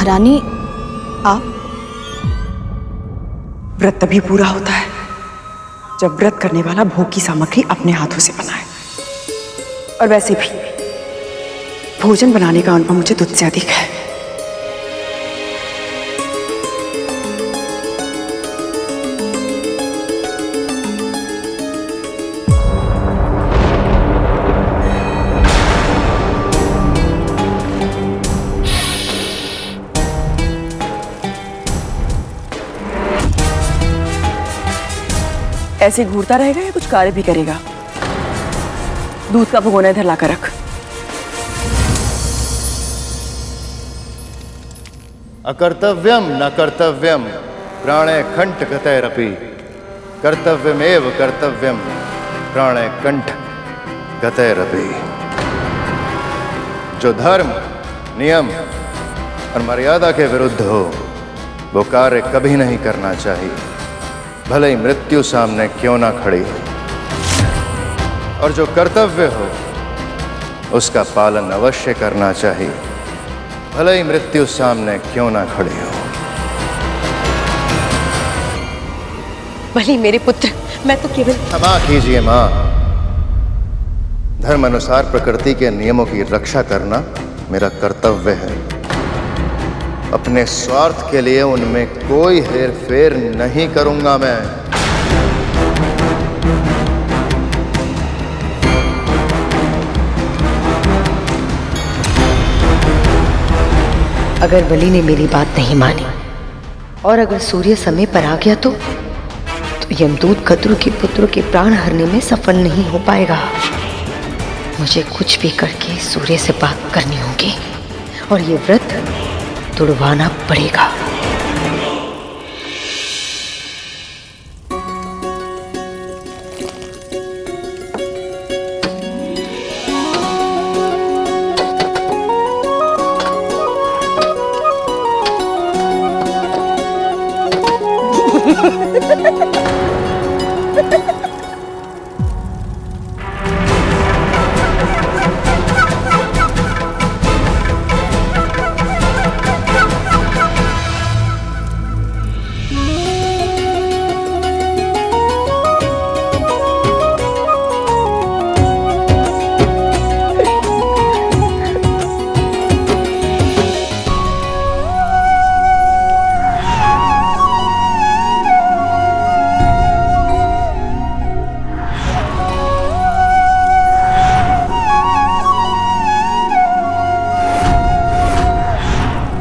महारानी आप? व्रत तभी पूरा होता है जब व्रत करने वाला भोग की सामग्री अपने हाथों से बनाए। और वैसे भी भोजन बनाने का अनुभव मुझे तुझसे अधिक है। ऐसे घूरता रहेगा या कुछ कार्य भी करेगा? दूध का भगोना इधर लाकर रख। अकर्तव्यम न कर्तव्यम प्राणे कंठ गतैरपि कर्तव्यमेव कर्तव्यम प्राणे कंठ गतैरपि। जो धर्म, नियम और मर्यादा के विरुद्ध हो वो कार्य कभी नहीं करना चाहिए, भले ही मृत्यु सामने क्यों ना खड़ी हो। और जो कर्तव्य हो उसका पालन अवश्य करना चाहिए, भले ही मृत्यु सामने क्यों ना खड़ी हो। भली मेरे पुत्र, मैं तो केवल... क्षमा कीजिए मां, धर्म अनुसार प्रकृति के नियमों की रक्षा करना मेरा कर्तव्य है। अपने स्वार्थ के लिए उनमें कोई हेरफेर नहीं करूंगा मैं। अगर बलि ने मेरी बात नहीं मानी और अगर सूर्य समय पर आ गया तो यमदूत कद्रु के पुत्रों के प्राण हरने में सफल नहीं हो पाएगा। मुझे कुछ भी करके सूर्य से बात करनी होगी और ये व्रत तुड़वाना पड़ेगा।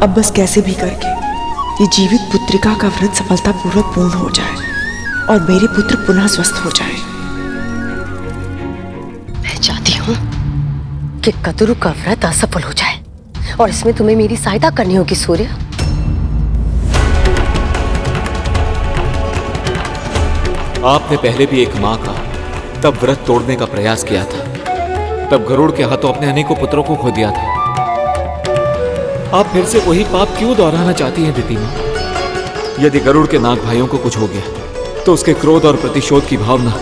अब बस कैसे भी करके ये जीवित पुत्रिका का व्रत सफलतापूर्वक पूर्ण हो जाए और मेरे पुत्र पुनः स्वस्थ हो जाए। मैं चाहती हूँ कि कद्रु का व्रत असफल हो जाए और इसमें तुम्हें मेरी सहायता करनी होगी सूर्य। आपने पहले भी एक मां का तब व्रत तोड़ने का प्रयास किया था, तब गरुड़ के हाथों अपने अनेकों पुत्रों को खो दिया था। आप फिर से वही पाप क्यों दोहराना चाहती हैं दिति मां? यदि गरुड़ के नाग भाइयों को कुछ हो गया तो उसके क्रोध और प्रतिशोध की भावना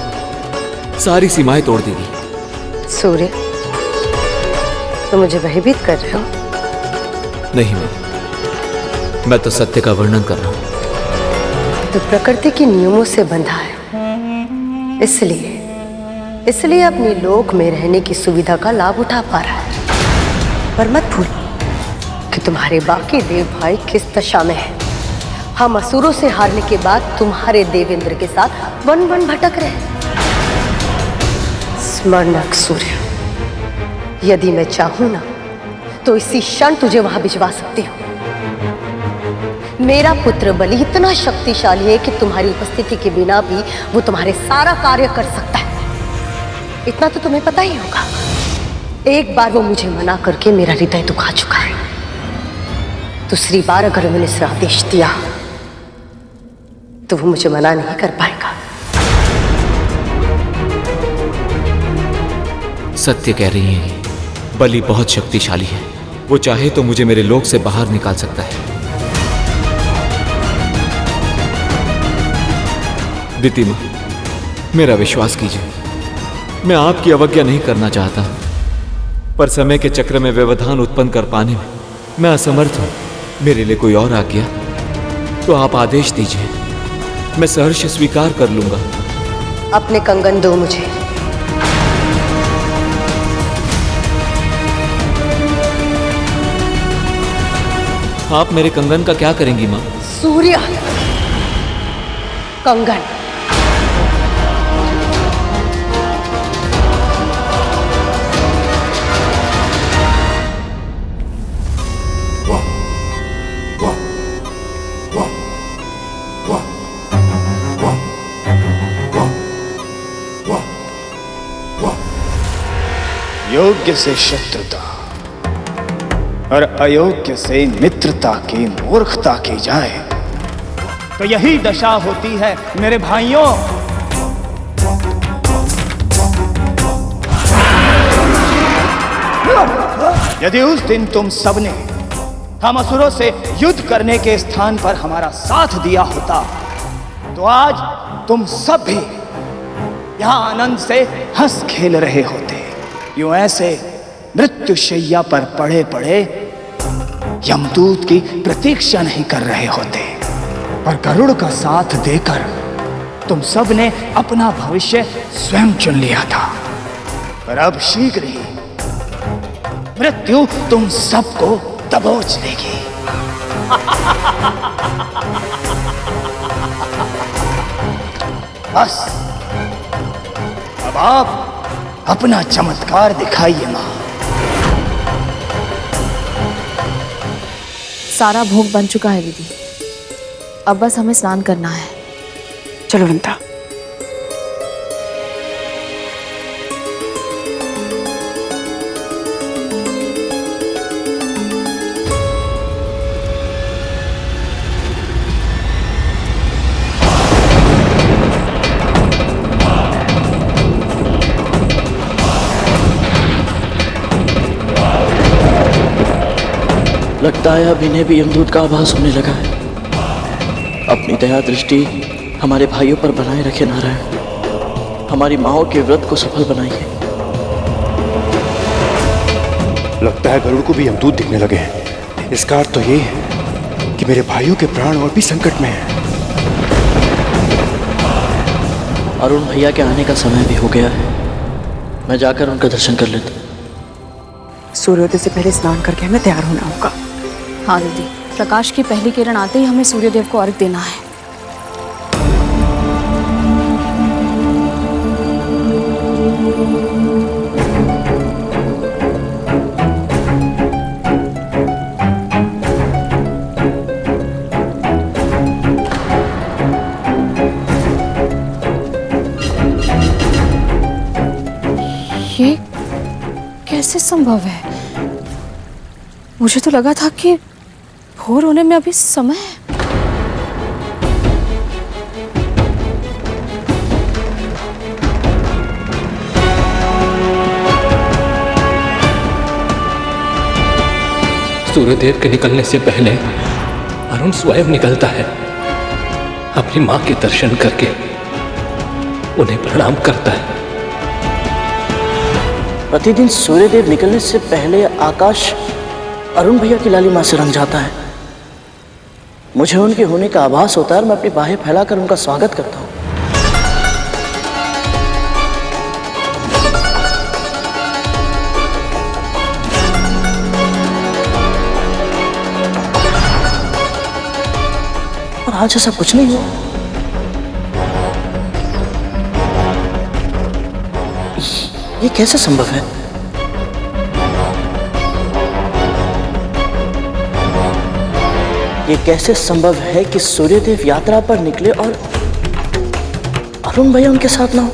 सारी सीमाएं तोड़ देगी। सूर्य, तुम मुझे भयभीत कर रहे हो? नहीं मां, मैं तो सत्य का वर्णन कर रहा हूं। तो प्रकृति के नियमों से बंधा है, इसलिए अपनी लोक में रहने की सुविधा का लाभ उठा पा रहा है। पर मत भूल कि तुम्हारे बाकी देव भाई किस दशा में है। हम असुरों से हारने के बाद तुम्हारे देवेंद्र के साथ वन वन भटक रहे हैं। स्मरण रख सूर्य, यदि मैं चाहूं ना तो इसी क्षण तुझे वहां भिजवा सकती हूँ। मेरा पुत्र बलि इतना शक्तिशाली है कि तुम्हारी उपस्थिति के बिना भी वो तुम्हारे सारा कार्य कर सकता है। इतना तो तुम्हें पता ही होगा। एक बार वो मुझे मना करके मेरा हृदय दुखा चुका है। दूसरी बार अगर मैंने इसे आदेश दिया तो वो मुझे मना नहीं कर पाएगा। सत्य कह रही हैं, बलि बहुत शक्तिशाली है। वो चाहे तो मुझे मेरे लोक से बाहर निकाल सकता है। दिति मां, मेरा विश्वास कीजिए, मैं आपकी अवज्ञा नहीं करना चाहता, पर समय के चक्र में व्यवधान उत्पन्न कर पाने में मैं असमर्थ हूं। मेरे लिए कोई और आज्ञा तो आप आदेश दीजिए, मैं सहर्ष स्वीकार कर लूंगा। अपने कंगन दो मुझे। आप मेरे कंगन का क्या करेंगी माँ? सूर्य कंगन। योग्य से शत्रुता और अयोग्य से मित्रता की मूर्खता की जाए तो यही दशा होती है मेरे भाइयों। यदि उस दिन तुम सबने हम असुरों से युद्ध करने के स्थान पर हमारा साथ दिया होता तो आज तुम सब भी यहां आनंद से हंस खेल रहे होते। यूं ऐसे मृत्युशैया पर पड़े पड़े यमदूत की प्रतीक्षा नहीं कर रहे होते, पर गरुड़ का साथ देकर तुम सब ने अपना भविष्य स्वयं चुन लिया था। पर अब शीघ्र ही मृत्यु तुम सबको दबोच लेगी। बस अब आप अपना चमत्कार दिखाइए मां। सारा भोग बन चुका है दीदी, अब बस हमें स्नान करना है। चलो वनिता। लगता है अब इन्हें भी यमदूत का आभास होने लगा है। अपनी दया दृष्टि हमारे भाइयों पर बनाए रखे नारायण, हमारी माओं के व्रत को सफल बनाइए। लगता है गरुड़ को भी यमदूत दिखने लगे हैं। इसका अर्थ तो ये है कि मेरे भाइयों के प्राण और भी संकट में हैं। अरुण भैया के आने का समय भी हो गया है, मैं जाकर उनका दर्शन कर लेता। सूर्योदय से पहले स्नान करके हमें तैयार होना होगा। हाँ दीदी, प्रकाश की पहली किरण आते ही हमें सूर्यदेव को अर्घ देना है। ये कैसे संभव है? मुझे तो लगा था कि भोर होने में अभी समय है। सूर्यदेव के निकलने से पहले अरुण स्वयं निकलता है, अपनी मां के दर्शन करके उन्हें प्रणाम करता है। प्रतिदिन सूर्यदेव निकलने से पहले आकाश अरुण भैया की लाली मां से रंग जाता है। मुझे उनके होने का आभास होता है और मैं अपनी बाहें फैलाकर उनका स्वागत करता हूं। और आज ऐसा कुछ नहीं हुआ। ये कैसे संभव है? ये कैसे संभव है कि सूर्यदेव यात्रा पर निकले और अरुण भैया उनके साथ ना हो?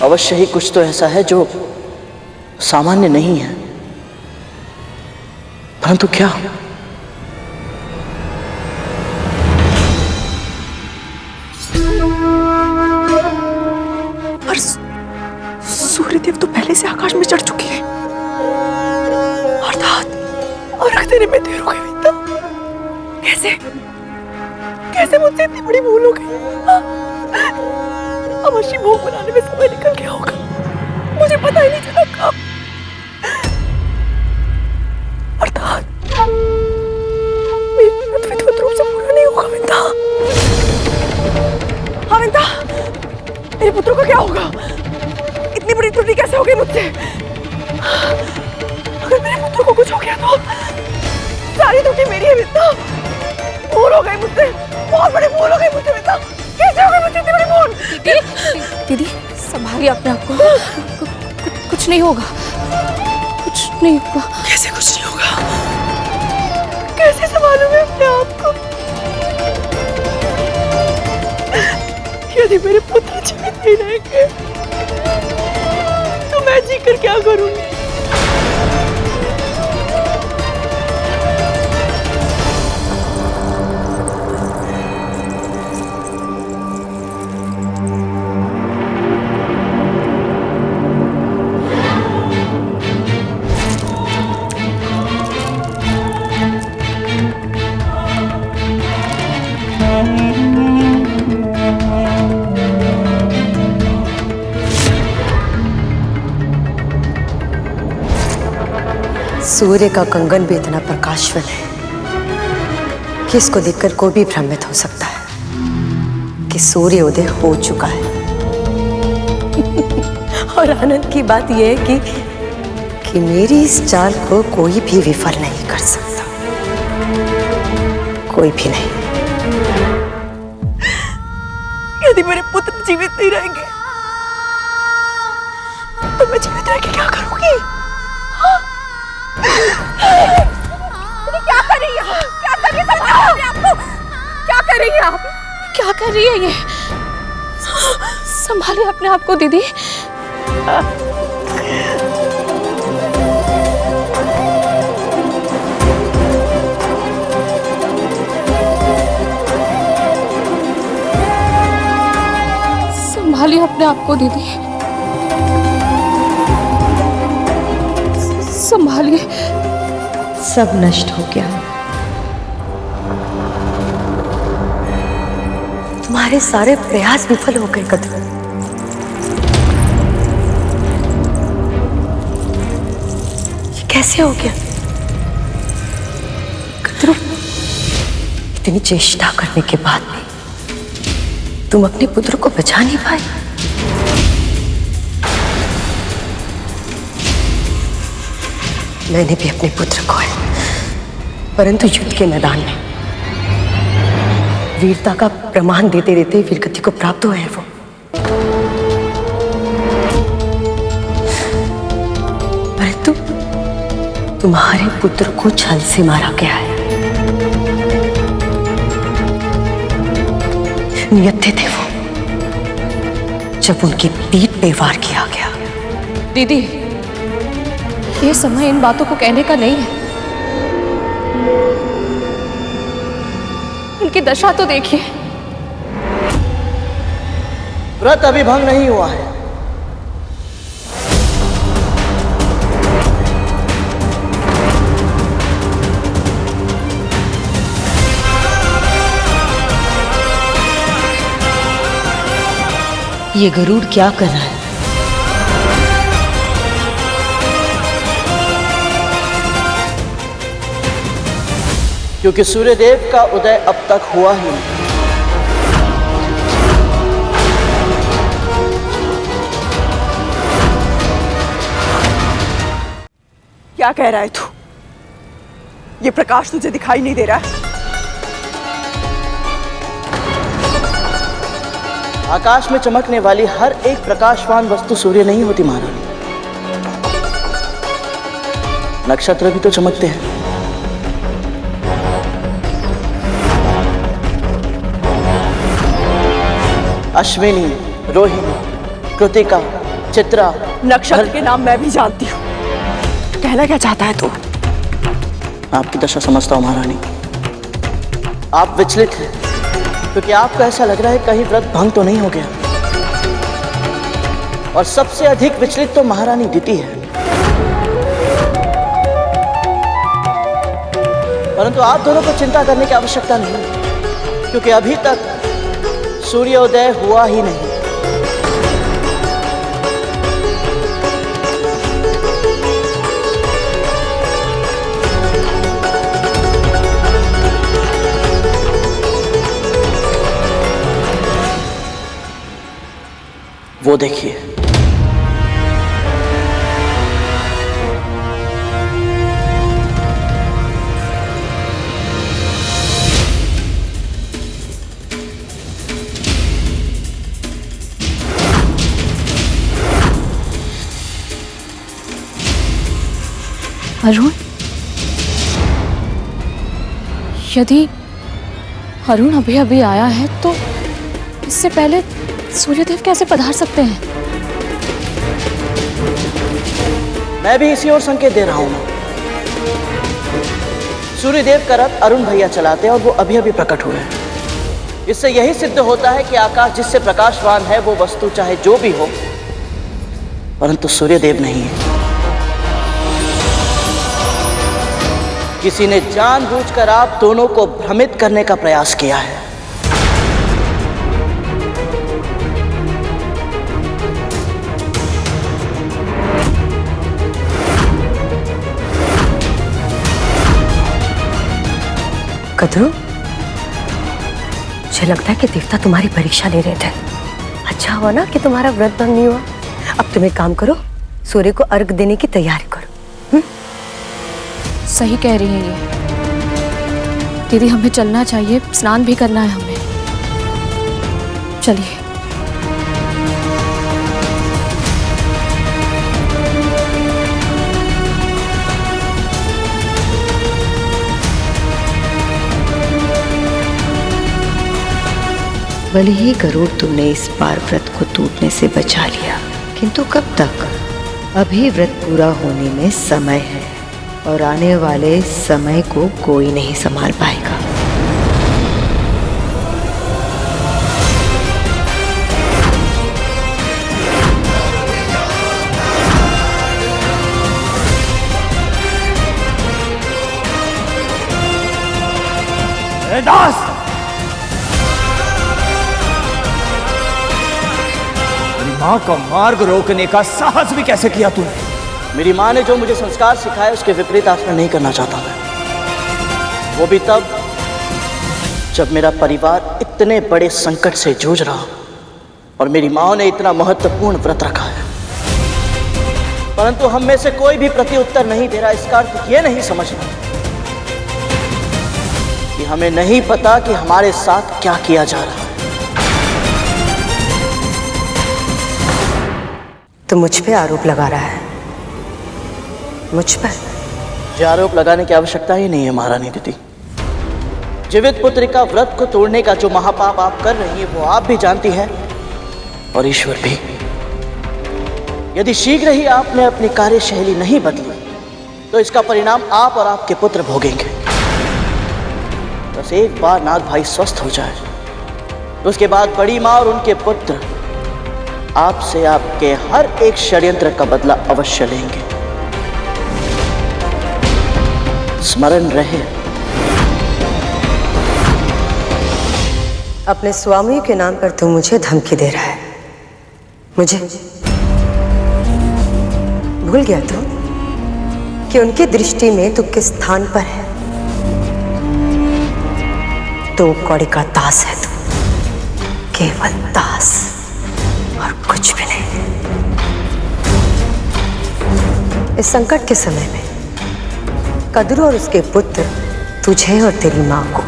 अवश्य ही कुछ तो ऐसा है जो सामान्य नहीं है, परंतु क्या? सूर्यदेव तो पहले से आकाश में चढ़ चुके हैं। अर्थात अर्घ देने में देर हो गई वनिता। कैसे मुझसे इतनी बड़ी भूल हो गई? अवश्य भोग बनाने में समय निकल गया होगा। मुझे पता ही नहीं चला कब। अर्थात मेरी व्रत विधिवत रूप से पूरा नहीं होगा। विंदा, हाँ विंदा, मेरे पुत्रों का क्या होगा? इतनी बड़ी त्रुटि कैसे हो गई मुझसे? अगर मेरे पुत्र को कुछ हो गया तो सारी त्रुटि मेरी है। विंदा, भूल हो गई मुझसे, बहुत बड़ी भूल हो गई मुझसे। विंदा, कैसे हो गई मुझसे इतनी बड़ी भूल? दीदी संभालिए अपने आप को, कुछ नहीं होगा, कुछ नहीं होगा। कैसे कुछ नहीं होगा? कैसे संभालूं मैं अपने आप को? यदि मेरे पुत्र जीवित नहीं रहेंगे तो मैं जीकर क्या करूंगी? सूर्य का कंगन भी इतना प्रकाशवान है कि इसको देखकर कोई भी भ्रमित हो सकता है कि सूर्योदय हो चुका है। और आनंद की बात यह है कि मेरी इस चाल को कोई भी विफल नहीं कर सकता, कोई भी नहीं। यदि मेरे पुत्र जीवित नहीं रहेंगे तो मैं जीवित रह के क्या करूंगी? क्या कर रही है? क्या कर रही है? आपको क्या कर रही है? आप क्या कर रही है ये? संभालिए अपने आप को दीदी। संभालिए अपने आप को दीदी, संभालिए। सब नष्ट हो गया, तुम्हारे सारे प्रयास विफल हो गए कद्रू। ये कैसे हो गया कद्रू? इतनी चेष्टा करने के बाद भी तुम अपने पुत्र को बचा नहीं पाए। मैंने भी अपने पुत्र को है, परंतु युद्ध के मैदान में वीरता का प्रमाण देते देते वीरगति को प्राप्त हुए हैं वो। परंतु तुम्हारे पुत्र को छल से मारा गया है। नियत थे वो जब उनकी पीठ पे वार किया गया। दीदी ये समय इन बातों को कहने का नहीं है। उनकी दशा तो देखिए। व्रत अभी भंग नहीं हुआ है। ये गरुड़ क्या कर रहा है? क्योंकि सूर्यदेव का उदय अब तक हुआ ही नहीं। क्या कह रहा है तू? ये प्रकाश तुझे दिखाई नहीं दे रहा है? आकाश में चमकने वाली हर एक प्रकाशवान वस्तु सूर्य नहीं होती महारानी। नक्षत्र भी तो चमकते हैं। अश्विनी, रोहिणी, कृतिका, चित्रा, नक्षत्र के नाम मैं भी जानती हूँ। कहना क्या चाहता है तू? आपकी दशा समझता हूं महारानी। आप विचलित हैं क्योंकि आपको ऐसा लग रहा है कहीं व्रत भंग तो नहीं हो गया। और सबसे अधिक विचलित तो महारानी दिति है। परंतु आप दोनों को चिंता करने की आवश्यकता नहीं, क्योंकि अभी तक सूर्योदय हुआ ही नहीं। वो देखिए। अरुण, यदि अरुण अभी अभी आया है तो इससे पहले सूर्यदेव कैसे पधार सकते हैं? मैं भी इसी ओर संकेत दे रहा हूं। सूर्यदेव का रथ अरुण भैया चलाते हैं और वो अभी अभी प्रकट हुए हैं। इससे यही सिद्ध होता है कि आकाश जिससे प्रकाशवान है वो वस्तु चाहे जो भी हो, परंतु सूर्यदेव नहीं है। किसी ने जानबूझकर आप दोनों को भ्रमित करने का प्रयास किया है। कद्रू, मुझे लगता है कि देवता तुम्हारी परीक्षा ले रहे थे। अच्छा हुआ ना कि तुम्हारा व्रत भंग नहीं हुआ। अब तुम एक काम करो, सूर्य को अर्घ देने की तैयारी करो। सही कह रही हैं ये दीदी, हमें चलना चाहिए, स्नान भी करना है हमें। चलिए। भले ही गरुड़ तुमने इस बार व्रत को टूटने से बचा लिया, किंतु कब तक? अभी व्रत पूरा होने में समय है और आने वाले समय को कोई नहीं संभाल पाएगा। दास, मेरी मां का मार्ग रोकने का साहस भी कैसे किया तूने? मेरी माँ ने जो मुझे संस्कार सिखाए उसके विपरीत आचरण नहीं करना चाहता मैं। वो भी तब जब मेरा परिवार इतने बड़े संकट से जूझ रहा और मेरी माँ ने इतना महत्वपूर्ण व्रत रखा है, परंतु हम में से कोई भी प्रत्युत्तर नहीं दे रहा। इसका अर्थ ये नहीं समझना कि हमें नहीं पता कि हमारे साथ क्या किया जा रहा है। तो मुझ पे आरोप लगा रहा है? मुझ पर? मुझे आरोप लगाने की आवश्यकता ही नहीं है महारानी दीदी। जीवित पुत्र का व्रत को तोड़ने का जो महापाप आप कर रही हैं वो आप भी जानती हैं और ईश्वर भी। यदि शीघ्र ही आपने अपनी कार्यशैली नहीं बदली तो इसका परिणाम आप और आपके पुत्र भोगेंगे। बस एक बार नाग भाई स्वस्थ हो जाए तो उसके बाद बड़ी माँ और उनके पुत्र आपसे आपके हर एक षड्यंत्र का बदला अवश्य लेंगे। स्मरण रहे। अपने स्वामी के नाम पर तू मुझे धमकी दे रहा है। मुझे भूल गया तू कि उनकी दृष्टि में तू किस स्थान पर है? तो कौड़ी का दास है तू, केवल दास और कुछ भी नहीं। इस संकट के समय में कद्रू और उसके पुत्र तुझे और तेरी मां को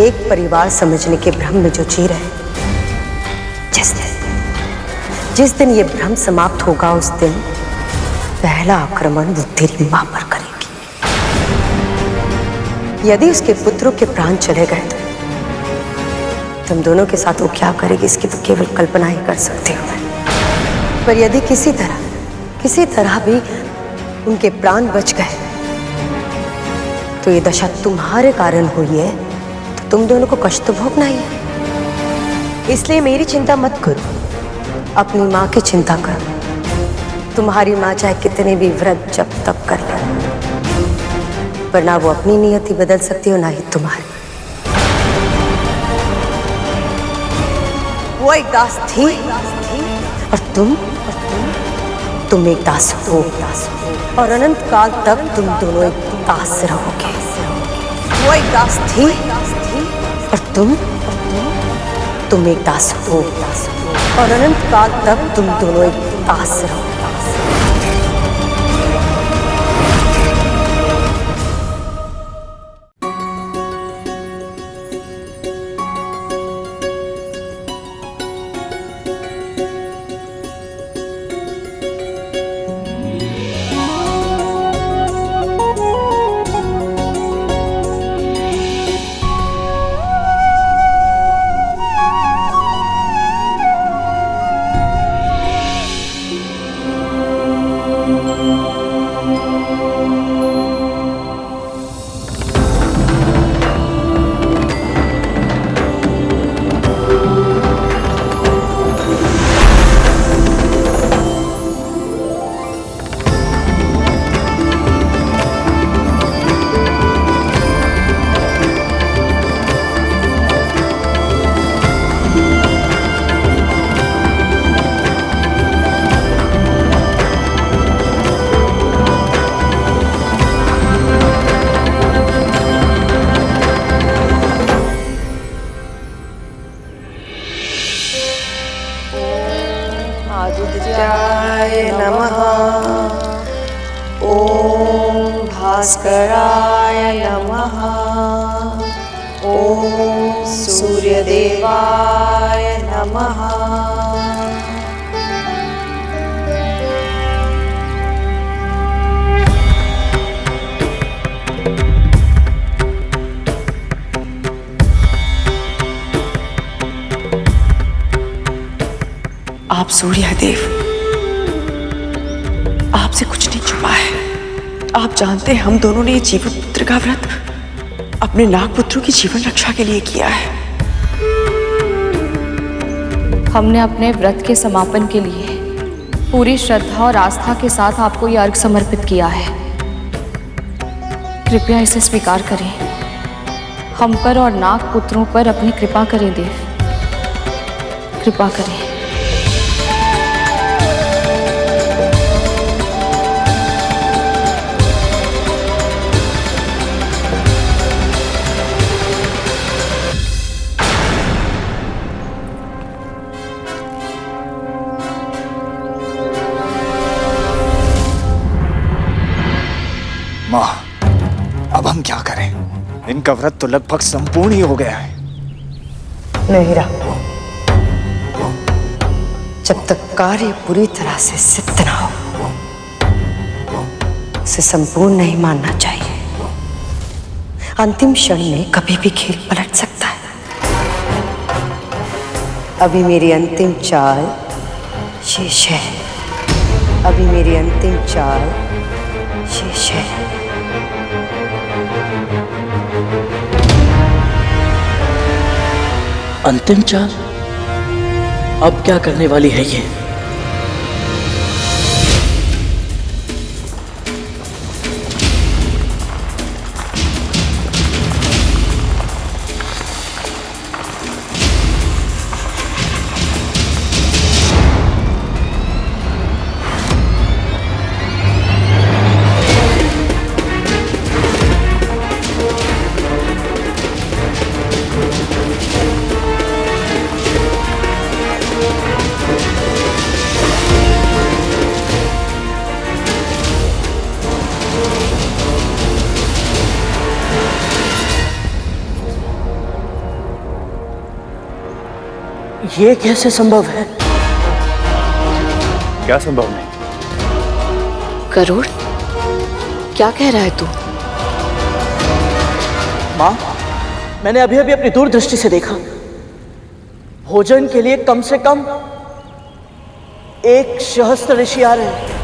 एक परिवार समझने के भ्रम में जो जी रहे, जिस दिन ये भ्रम समाप्त होगा उस दिन पहला आक्रमण वो तेरी मां पर करेगी। यदि उसके पुत्रों के प्राण चले गए तो तुम दोनों के साथ वो क्या करेगी इसकी तो केवल कल्पना ही कर सकते हो। पर यदि किसी तरह भी उनके प्राण बच गए तो ये दशा तुम्हारे कारण हुई है, तो तुम दोनों को कष्ट तो भोगना ही है। इसलिए मेरी चिंता मत करो, अपनी माँ की चिंता करो। तुम्हारी माँ चाहे कितने भी व्रत जब तब कर ले, पर ना वो अपनी नियति बदल सकती हो ना ही तुम्हारी। वो एक दास थी और तुम एक दास हो, और अनंत काल तक तुम दोनों एक दास रहोगे। वो एक दास थी और तुम एक दास हो, और अनंत काल तक तुम दोनों एक दास रहो। आदित्याय नमः। ओम भास्कराय नमः। ओम सूर्यदेवाय नमः। आप सूर्यदेव, आपसे कुछ नहीं छुपा है। आप जानते हैं हम दोनों ने ये जीवन पुत्र का व्रत अपने नागपुत्रों की जीवन रक्षा के लिए किया है। हमने अपने व्रत के समापन के लिए पूरी श्रद्धा और आस्था के साथ आपको ये अर्घ समर्पित किया है। कृपया इसे स्वीकार करें। हम पर और नागपुत्रों पर अपनी कृपा करें देव, कृपा करें। माँ, अब हम क्या करें? इनका व्रत तो लगभग संपूर्ण ही हो गया है। नहीं रहा। जब तक कार्य पूरी तरह से सिद्ध ना हो, उसे संपूर्ण नहीं मानना चाहिए। अंतिम क्षण में कभी भी खेल पलट सकता है। अभी मेरी अंतिम चाल शेष है। अभी मेरी अंतिम चाल शेष है। अंतिम चाल? अब क्या करने वाली है ये? ये कैसे संभव है? क्या संभव नहीं? गरुड़, क्या कह रहा है तू? माँ, मैंने अभी अभी अपनी दूरदृष्टि से देखा। भोजन के लिए कम से कम 1 सहस्त्र ऋषि आ रहे हैं।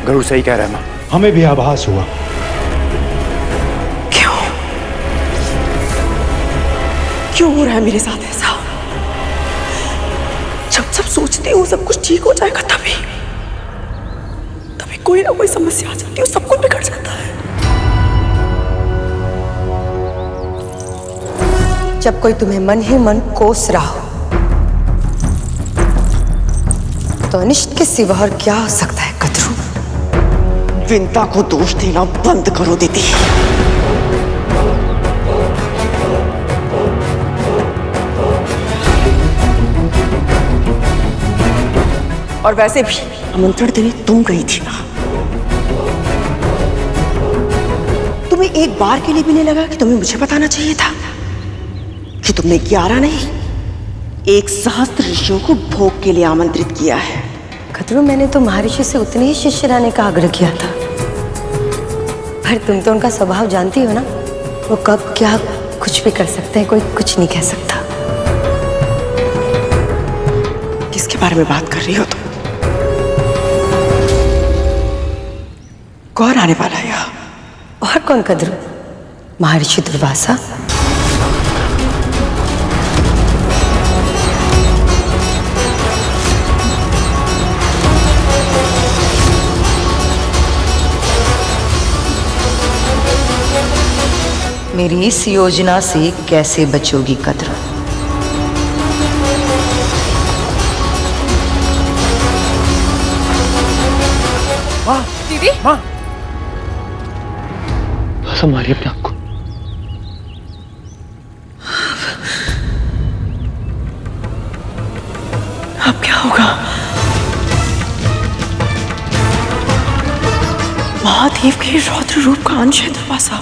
गरुड़ सही कह रहा है माँ। हमें भी आभास हुआ। क्यों हो रहा है मेरे साथ ऐसा? जब सब सोचते हो सब कुछ ठीक हो जाएगा, तभी कोई ना कोई समस्या आ जाती है, सब कुछ बिगड़ जाता है। जब कोई तुम्हें मन ही मन कोस रहा हो, तो अनिष्ट के सिवा और क्या हो सकता है कद्रू? विंता को दोष देना बंद करो दीदी। और वैसे भी आमंत्रण देने तुम गई थी ना। तुम्हें एक बार के लिए भी नहीं लगा कि तुम्हें मुझे बताना चाहिए था कि तुमने 11 नहीं 1 सहस्त्र ऋषियों को भोग के लिए आमंत्रित किया है? कद्रू, मैंने तो महर्षि से उतने ही शिष्य लाने का आग्रह किया था, पर तुम तो उनका स्वभाव जानती हो ना, वो कब क्या कुछ भी कर सकते हैं, कोई कुछ नहीं कह सकता। किसके बारे में बात कर रही हो तुम? कौन आने वाला है यहाँ? और कौन कद्रू? महर्षि दुर्वासा। मेरी इस योजना से कैसे बचोगी कद्रू? दीदी, संभालिए अपने आप को। अब क्या होगा? महादेव के रौद्र रूप का अंश है दुर्वासा।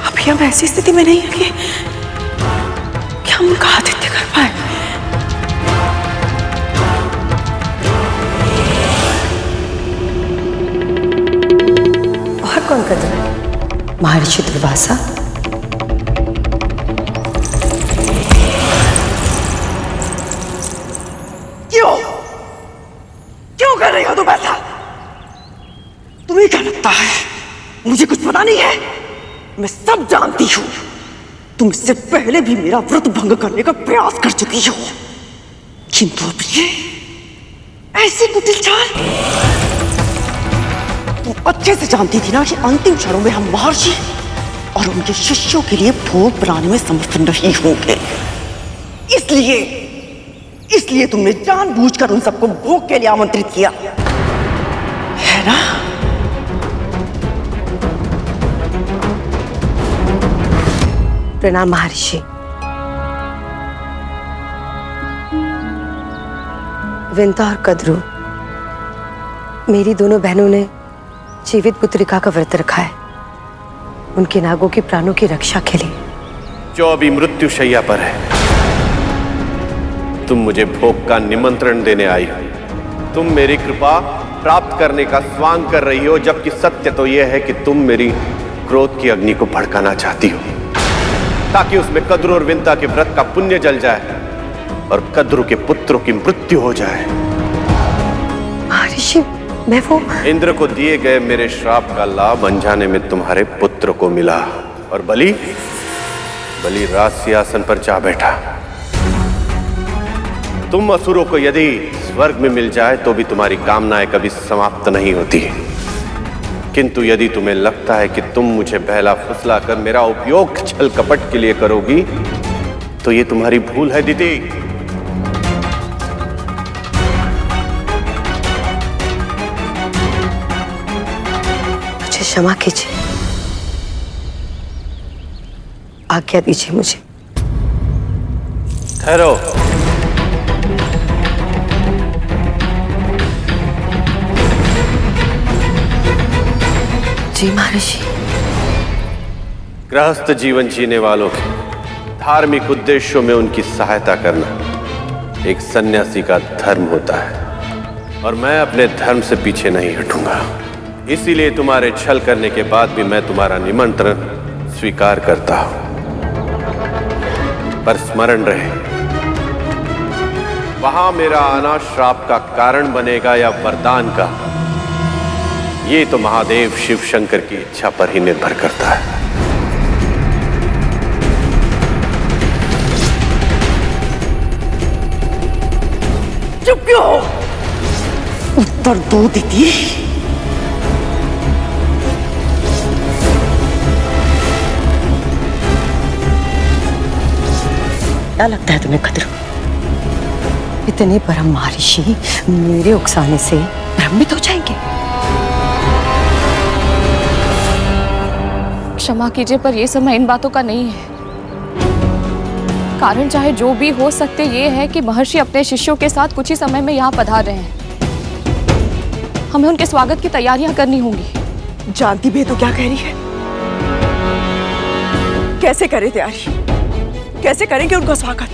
अभी हम ऐसी स्थिति में नहीं है कि हम उनका आतिथ्य कर पाए। और कौन कद्रू? महर्षि दुर्वासा। क्यों कर रही हो तुम ऐसा? तुम्हें क्या लगता है मुझे कुछ पता नहीं है? मैं सब जानती हूं। तुम इससे पहले भी मेरा व्रत भंग करने का प्रयास कर चुकी हो, किंतु अब ये ऐसी कुटिल चाल। तुम अच्छे से जानती थी ना कि अंतिम क्षणों में हम महर्षि और उनके शिष्यों के लिए भोग बनाने में समर्थ नहीं होंगे। इसलिए तुमने जानबूझकर उन सबको भोग के लिए आमंत्रित किया, है ना? प्रणाम महर्षि। विंता और कद्रू, मेरी दोनों बहनों ने जीवित पुत्रिका का व्रत रखा है, उनके नागों के प्राणों की रक्षा के लिए। जो अभी मृत्यु शैया पर है, तुम मुझे भोग का निमंत्रण देने आई हो। तुम मेरी कृपा प्राप्त करने का स्वांग कर रही हो, जबकि सत्य तो यह है कि तुम मेरी क्रोध की अग्नि को भड़काना चाहती हो, ताकि उसमें कद्रू और विंता के व्रत का पुण्य जल जाए और कद्रू के पुत्रों की मृत्यु हो जाए। महर्षि, मैं वो इंद्र को दिए गए मेरे श्राप का लाभ अनजाने में तुम्हारे पुत्र को मिला, और बलि राज सिंहासन पर जा बैठा। तुम असुरों को यदि स्वर्ग में मिल जाए तो भी तुम्हारी कामनाएं कभी समाप्त नहीं होती, किंतु यदि तुम्हें लगता है कि तुम मुझे बहला फुसला कर मेरा उपयोग छल कपट के लिए करोगी, तो ये तुम्हारी भूल है दीदी। मुझे क्षमा कीजिए, आज्ञा दीजिए मुझे। ठहरो। जी महर्षि। गृहस्थ जीवन जीने वालों के धार्मिक उद्देश्यों में उनकी सहायता करना एक सन्यासी का धर्म होता है, और मैं अपने धर्म से पीछे नहीं हटूंगा। इसीलिए तुम्हारे छल करने के बाद भी मैं तुम्हारा निमंत्रण स्वीकार करता हूं। पर स्मरण रहे, वहां मेरा आना श्राप का कारण बनेगा या वरदान का, ये तो महादेव शिव शंकर की इच्छा पर ही निर्भर करता है। चुप क्यों हो? उत्तर दो दीदी। क्या लगता है तुम्हें कद्रू? इतने परम महर्षि मेरे उकसाने से भ्रमित हो जाएंगे? क्षमा कीजिए, पर यह समय इन बातों का नहीं है। कारण चाहे जो भी हो, सत्य ये है कि महर्षि अपने शिष्यों के साथ कुछ ही समय में यहाँ पधार रहे हैं। हमें उनके स्वागत की तैयारियां करनी होंगी। जानती भी है तो क्या कह रही है? कैसे करें तैयारी? कैसे करेंगे उनका स्वागत?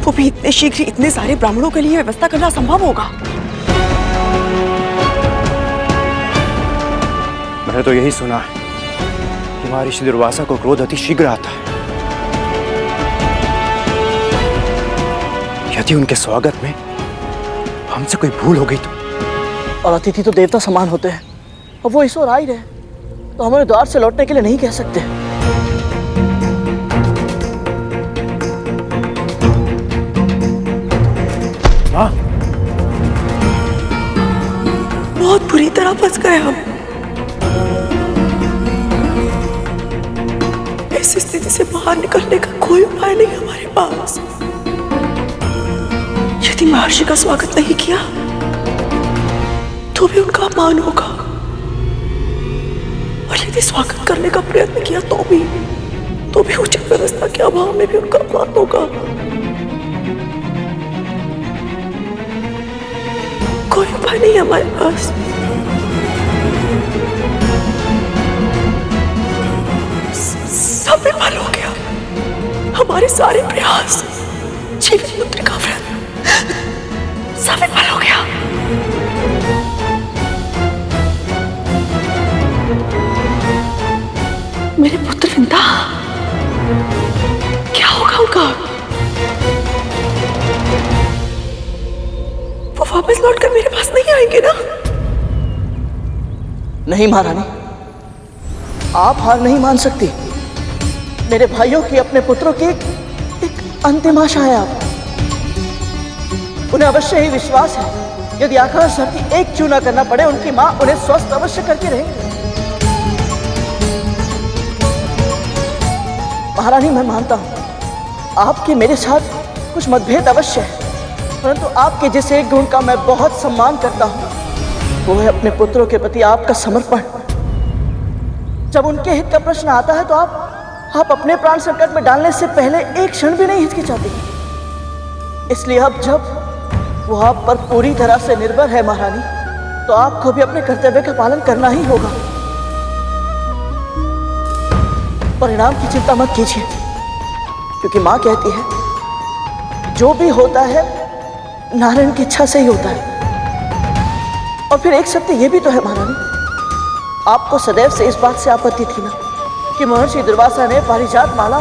वो भी इतने शीघ्र इतने सारे ब्राह्मणों के लिए व्यवस्था करना संभव होगा? मैंने तो यही सुना है कि महर्षि दुर्वासा को क्रोध अति शीघ्र आता है। यदि उनके स्वागत में हमसे कोई भूल हो गई तो? और अतिथि तो देवता समान होते हैं, अब वो ईश्वर आ ही रहे, तो हम उन्हें द्वार से लौटने के लिए नहीं कह सकते। माँ, बहुत बुरी तरह फंस गए हम। इस स्थिति से बाहर निकलने का कोई उपाय नहीं हमारे पास। यदि महर्षि का स्वागत नहीं किया तो भी उनका अपमान होगा, और यदि स्वागत करने का प्रयत्न किया तो भी उचित व्यवस्था के अभाव में भी उनका अपमान होगा। कोई उपाय नहीं हमारे पास। सब विफल हो गया, हमारे सारे प्रयास, जीवित पुत्र का व्रत सब विफल हो गया। मेरे पुत्र विंदा, क्या होगा उनका? वो वापस लौटकर मेरे पास नहीं आएंगे ना? नहीं महारानी, आप हार नहीं मान सकती। मेरे भाइयों की, अपने पुत्रों की एक अंतिम आशा है आप। उन्हें अवश्य ही विश्वास है, यदि आकाश धरती एक चूना करना पड़े, उनकी मां उन्हें स्वस्थ अवश्य करके रहेंगी। महारानी, मैं मानता हूं आपके मेरे साथ कुछ मतभेद अवश्य है, परंतु आपके जिस एक गुण का मैं बहुत सम्मान करता हूं, वो है अपने पुत्रों के प्रति आपका समर्पण। जब उनके हित का प्रश्न आता है तो आप अपने प्राण संकट में डालने से पहले एक क्षण भी नहीं हिचकिचाते। इसलिए अब जब वो आप पर पूरी तरह से निर्भर है महारानी, तो आपको भी अपने कर्तव्य का पालन करना ही होगा। परिणाम की चिंता मत कीजिए, क्योंकि मां कहती है जो भी होता है नारायण की इच्छा से ही होता है। और फिर एक सत्य ये भी तो है महारानी, आपको सदैव से इस बात से आपत्ति थी ना कि महर्षि दुर्वासा ने पारिजात माला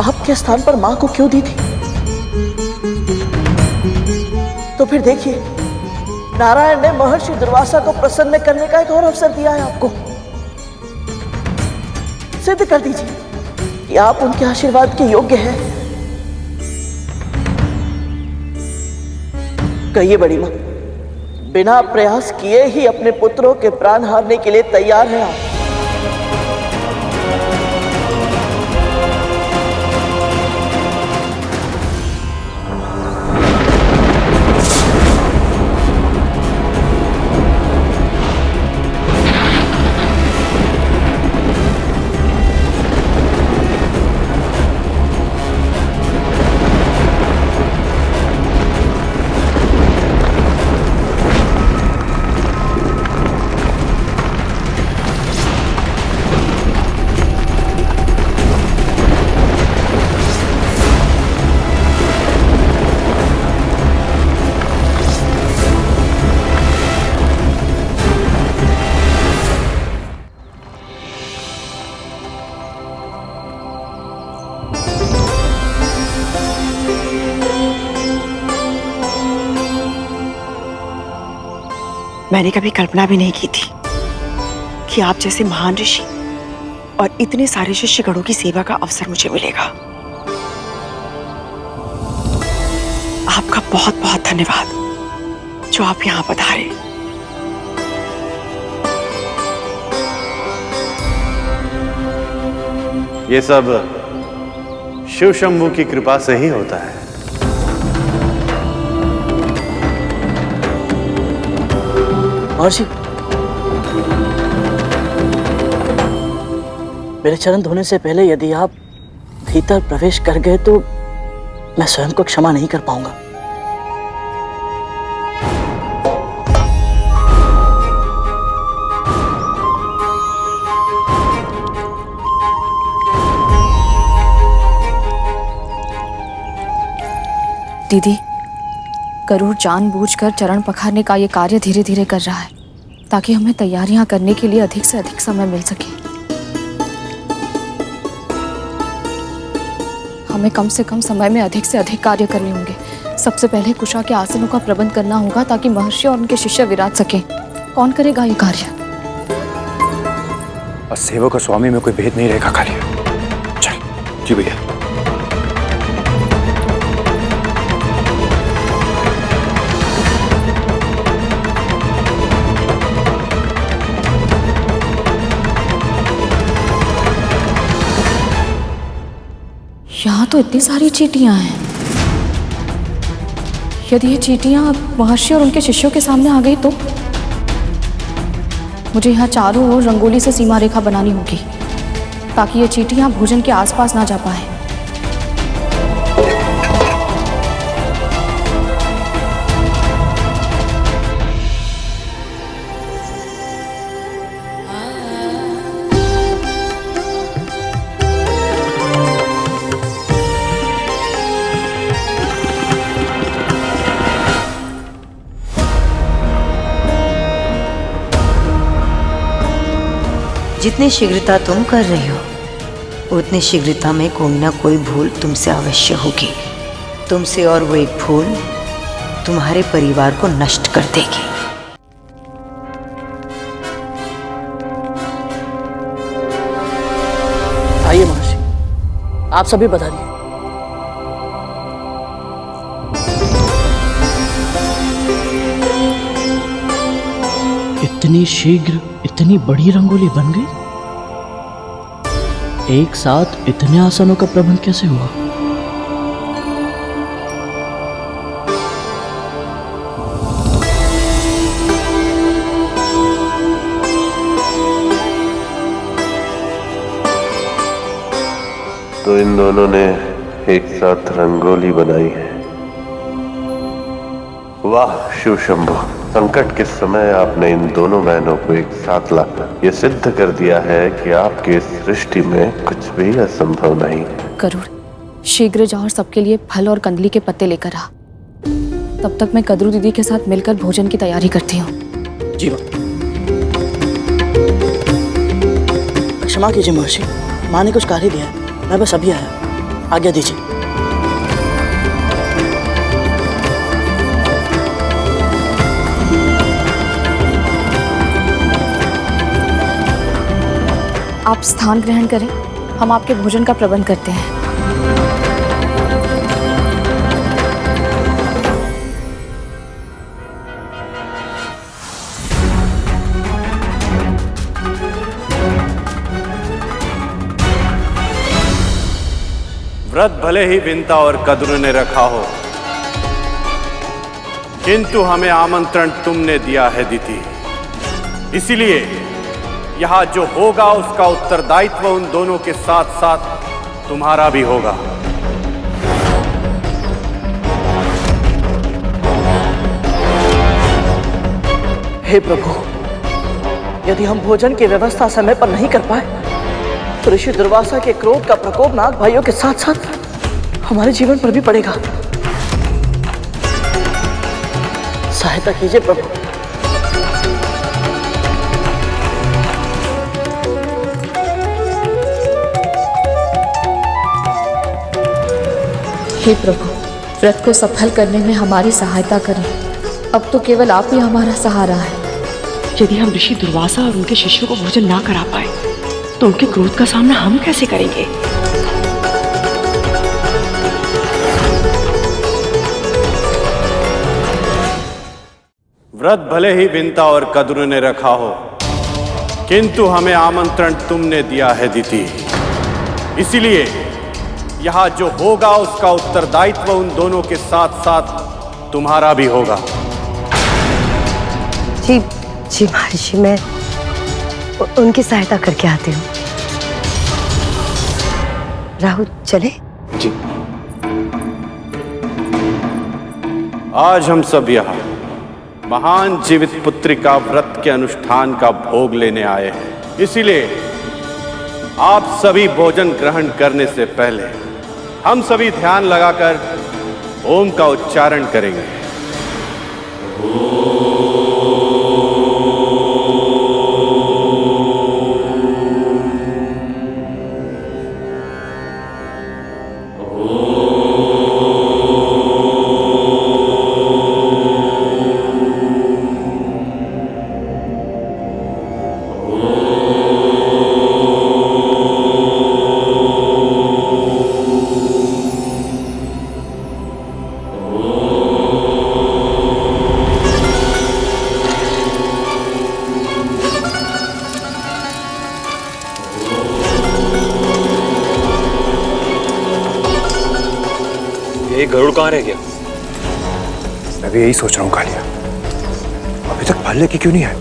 आपके स्थान पर मां को क्यों दी थी। तो फिर देखिए, नारायण ने महर्षि दुर्वासा को प्रसन्न करने का एक और अवसर दिया है आपको। सिद्ध कर दीजिए कि आप उनके आशीर्वाद के योग्य हैं। कहिए बड़ी मां, बिना प्रयास किए ही अपने पुत्रों के प्राण हारने के लिए तैयार हैं आप? मैंने कभी कल्पना भी नहीं की थी कि आप जैसे महान ऋषि और इतने सारे शिष्यगणों की सेवा का अवसर मुझे मिलेगा। आपका बहुत बहुत धन्यवाद जो आप यहाँ पधारे। ये सब शिव शंभू की कृपा से ही होता है। महर्षि, मेरे चरण धोने से पहले यदि आप भीतर प्रवेश कर गए तो मैं स्वयं को क्षमा नहीं कर पाऊंगा। दीदी, गरुड़ जानबूझकर चरण पखारने का ये कार्य धीरे धीरे कर रहा है ताकि हमें तैयारियां करने के लिए अधिक से अधिक समय मिल सके। हमें कम से कम समय में अधिक से अधिक कार्य करने होंगे। सबसे पहले कुशा के आसनों का प्रबंध करना होगा ताकि महर्षि और उनके शिष्य विराज सके। कौन करेगा ये कार्य? और सेवक और स्वामी में कोई भेद नहीं रहेगा कालिया। चल। जी भैया। यहाँ तो इतनी सारी चींटियां हैं। यदि ये चींटियां महर्षि और उनके शिष्यों के सामने आ गई तो मुझे यहाँ चारों ओर रंगोली से सीमा रेखा बनानी होगी ताकि ये चींटियां भोजन के आसपास ना जा पाए। जितनी शीघ्रता तुम कर रही हो उतनी शीघ्रता में कोई ना कोई भूल तुमसे अवश्य होगी। तुमसे और वो एक भूल तुम्हारे परिवार को नष्ट कर देगी। आइए महर्षि, आप सभी बताइए। इतनी शीघ्र इतनी बड़ी रंगोली बन गई? एक साथ इतने आसनों का प्रबंध कैसे हुआ? तो इन दोनों ने एक साथ रंगोली बनाई है। वाह शिव शंभु, संकट के समय आपने इन दोनों बहनों को एक साथ लाकर यह सिद्ध कर दिया है कि आपके सृष्टि में कुछ भी असंभव नहीं। गरुड़, शीघ्र जा और सबके लिए फल और कंदली के पत्ते लेकर आ। तब तक मैं कदरू दीदी के साथ मिलकर भोजन की तैयारी करती हूँ। जी माँ। क्षमा कीजिए महर्षि, माँ ने कुछ कार्य दिया है, मैं बस अभी आया। आज्ञा दीजिए। आप स्थान ग्रहण करें, हम आपके भोजन का प्रबंध करते हैं। व्रत भले ही विंता और कद्रू ने रखा हो, किंतु हमें आमंत्रण तुमने दिया है दीदी। इसीलिए यहां जो होगा उसका उत्तरदायित्व उन दोनों के साथ साथ तुम्हारा भी होगा। हे प्रभु, यदि हम भोजन की व्यवस्था समय पर नहीं कर पाए तो ऋषि दुर्वासा के क्रोध का प्रकोप नाग भाइयों के साथ साथ हमारे जीवन पर भी पड़ेगा। सहायता कीजिए प्रभु। हे प्रभु, व्रत को सफल करने में हमारी सहायता करें। अब तो केवल आप ही हमारा सहारा है। यदि हम ऋषि दुर्वासा और उनके शिष्यों को भोजन ना करा पाए तो उनके क्रोध का सामना हम कैसे करेंगे? व्रत भले ही विंता और कद्रू ने रखा हो, किंतु हमें आमंत्रण तुमने दिया है दीदी। इसीलिए यहां जो होगा उसका उत्तरदायित्व उन दोनों के साथ साथ तुम्हारा भी होगा। जी जी महर्षि, मैं उनकी सहायता करके आती हूँ। राहुल चले? जी। आज हम सब यहाँ महान जीवित पुत्री का व्रत के अनुष्ठान का भोग लेने आए हैं। इसीलिए आप सभी भोजन ग्रहण करने से पहले हम सभी ध्यान लगाकर ओम का उच्चारण करेंगे। ये गरुड़ कहाँ रह गया? मैं भी यही सोच रहा हूँ कालिया, अभी तक फल लेके क्यों नहीं आए?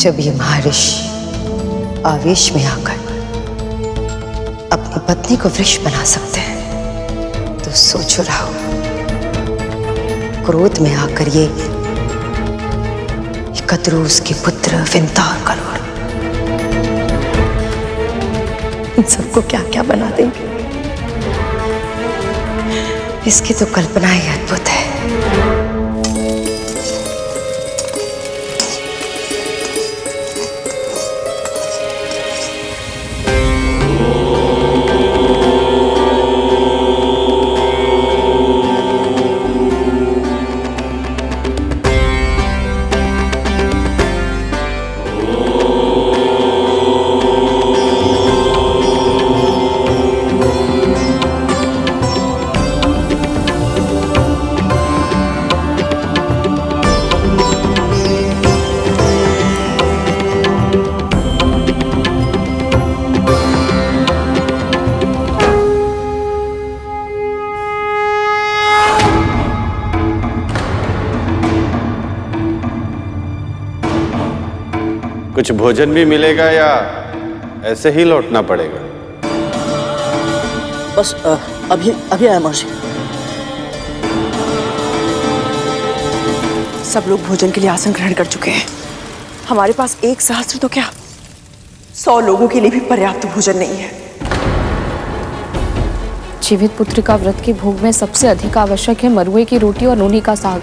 जब ये महर्षि आवेश में आकर अपनी पत्नी को वृक्ष बना सकते हैं, तो सोचो राहुल, क्रोध में आकर ये कद्रूस के पुत्र विंता और गरुड़ इन सबको क्या क्या बना देंगे, इसकी तो कल्पना ही अद्भुत है। कुछ भोजन भी मिलेगा या ऐसे ही लौटना पड़ेगा? बस अभी आया महर्षि। सब लोग भोजन के लिए आसन ग्रहण कर चुके हैं। हमारे पास 1 सहस्त्र तो क्या 100 लोगों के लिए भी पर्याप्त भोजन नहीं है। जीवित पुत्र का व्रत के भोग में सबसे अधिक आवश्यक है मरुए की रोटी और नूनी का साग,